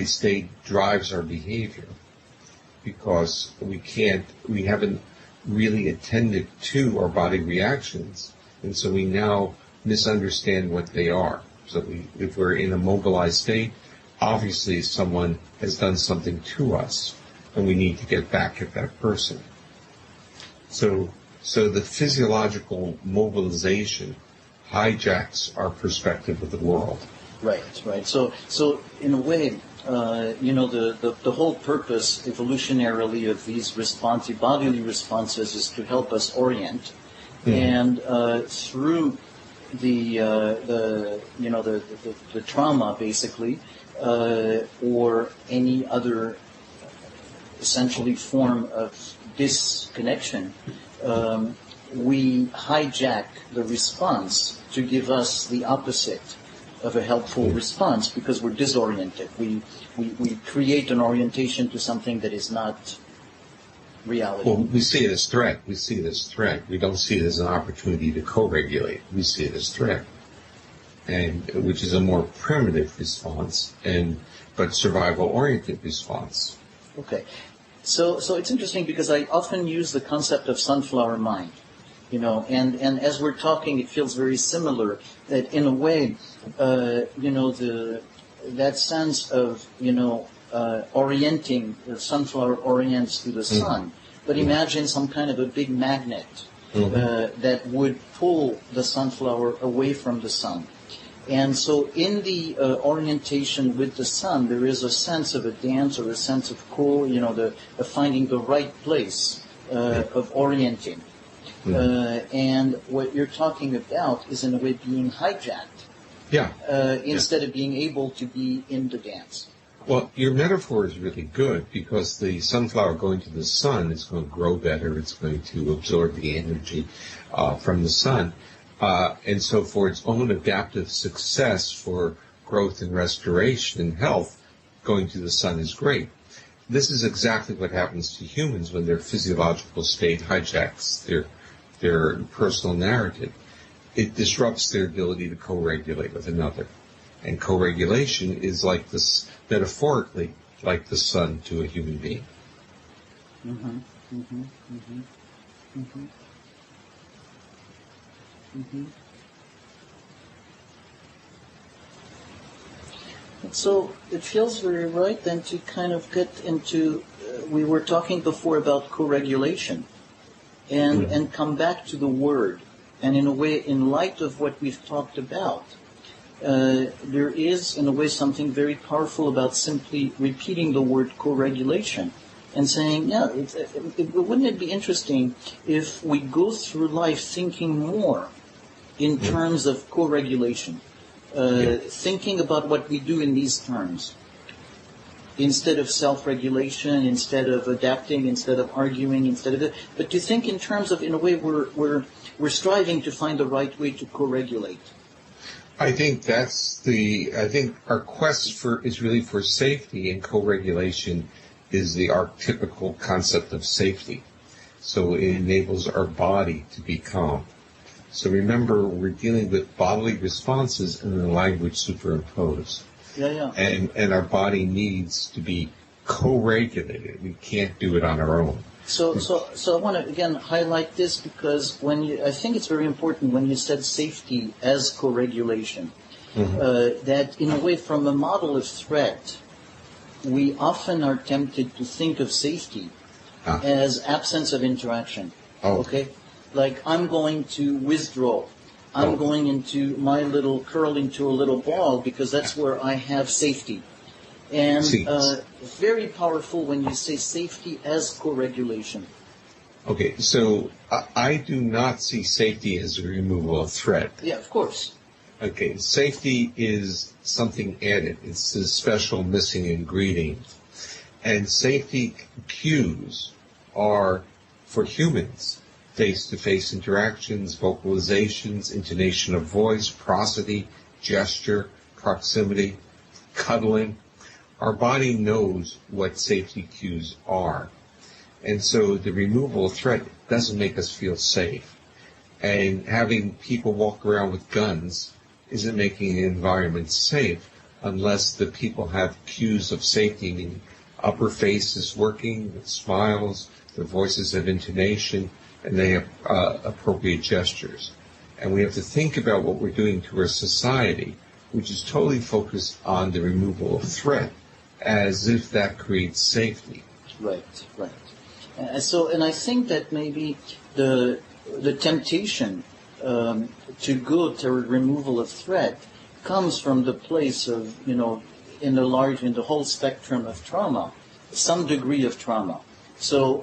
Speaker 2: state drives our behavior, because we haven't really attended to our body reactions, and so we now misunderstand what they are. So if we're in a mobilized state, obviously someone has done something to us, and we need to get back at that person. So the physiological mobilization hijacks our perspective of the world.
Speaker 1: Right. So in a way, the whole purpose evolutionarily of these bodily responses is to help us orient, and through the trauma, basically, or any other essentially form of disconnection, we hijack the response to give us the opposite of a helpful response, because we're disoriented. We create an orientation to something that is not reality.
Speaker 2: Well, we see it as threat. We don't see it as an opportunity to co-regulate. We see it as threat, and which is a more primitive response, but survival-oriented response.
Speaker 1: Okay, so it's interesting because I often use the concept of sunflower mind, and as we're talking, it feels very similar. That in a way, that sense of orienting, the sunflower orients to the sun. But imagine some kind of a big magnet that would pull the sunflower away from the sun. And so in the orientation with the sun, there is a sense of a dance or a sense of of finding the right place of orienting. And what you're talking about is in a way being hijacked. Instead of being able to be in the dance.
Speaker 2: Well, your metaphor is really good, because the sunflower going to the sun is going to grow better. It's going to absorb the energy from the sun. And so for its own adaptive success for growth and restoration and health, going to the sun is great. This is exactly what happens to humans when their physiological state hijacks their personal narrative. It disrupts their ability to co-regulate with another. And co-regulation is like this, metaphorically, like the sun to a human being. So it feels very right then to kind of get into, we were talking before about co-regulation, and come back to the word. And in a way, in light of what we've talked about, there is, in a way, something very powerful about simply repeating the word co-regulation and saying, wouldn't it be interesting if we go through life thinking more in terms of co-regulation?
Speaker 1: thinking about what we do in these terms, instead of self-regulation, instead of adapting, instead of arguing, but to think in terms of, in a way, we're striving to find the right way to co-regulate.
Speaker 2: I think I think our quest is really for safety, and co-regulation is the archetypical concept of safety. So it enables our body to be calm. So remember, we're dealing with bodily responses and the language superimposed.
Speaker 1: Yeah.
Speaker 2: And our body needs to be co-regulated. We can't do it on our own.
Speaker 1: So I want to again highlight this, because I think it's very important when you said safety as co-regulation, that in a way, from a model of threat, we often are tempted to think of safety as absence of interaction. Okay, like I'm going to withdraw. I'm going into my curl into a little ball, because that's where I have safety. And very powerful when you say safety as co-regulation.
Speaker 2: Okay, so I do not see safety as a removal of threat.
Speaker 1: Yeah, of course.
Speaker 2: Okay, safety is something added. It's a special missing ingredient. And safety cues are, for humans, face-to-face interactions, vocalizations, intonation of voice, prosody, gesture, proximity, cuddling. Our body knows what safety cues are. And so the removal of threat doesn't make us feel safe. And having people walk around with guns isn't making the environment safe unless the people have cues of safety, meaning upper face is working, with smiles, their voices have intonation, and they have appropriate gestures. And we have to think about what we're doing to our society, which is totally focused on the removal of threat, as if that creates safety.
Speaker 1: Right. And I think that maybe the temptation to go toward removal of threat comes from the place of, in the whole spectrum of trauma, some degree of trauma. So,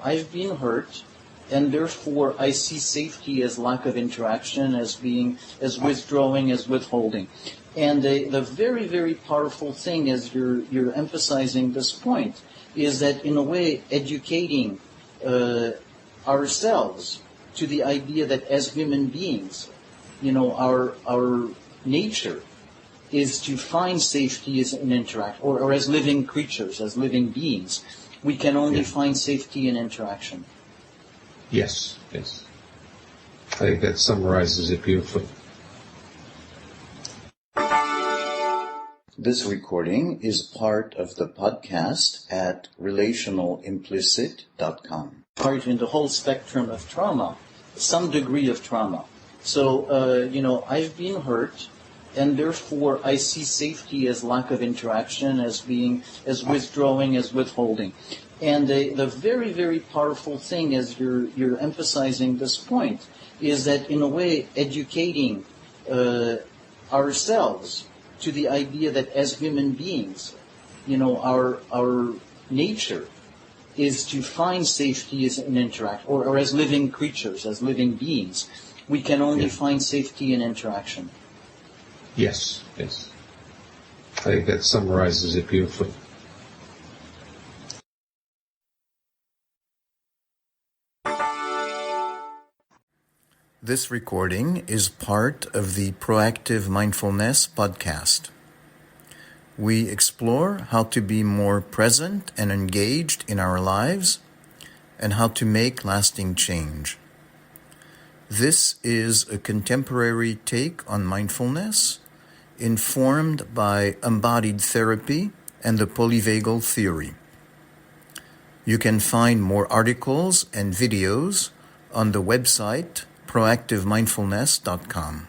Speaker 1: I've been hurt, and therefore I see safety as lack of interaction, as withdrawing, as withholding. And the very, very powerful thing, as you're emphasizing this point, is that in a way educating ourselves to the idea that as human beings, our nature is to find safety as an interaction, or as living creatures, as living beings. We can only find safety in interaction.
Speaker 2: Yes. I think that summarizes it beautifully.
Speaker 1: This recording is part of the podcast at relationalimplicit.com. Part in the whole spectrum of trauma, some degree of trauma. So, I've been hurt, and therefore I see safety as lack of interaction, as withdrawing, as withholding. And the very, very powerful thing, as you're emphasizing this point, is that in a way educating ourselves to the idea that as human beings, our nature is to find safety as an interaction, or as living creatures, as living beings. We can only find safety in interaction.
Speaker 2: Yes. I think that summarizes it beautifully.
Speaker 1: This recording is part of the Proactive Mindfulness podcast. We explore how to be more present and engaged in our lives, and how to make lasting change. This is a contemporary take on mindfulness, informed by embodied therapy and the polyvagal theory. You can find more articles and videos on the website proactivemindfulness.com.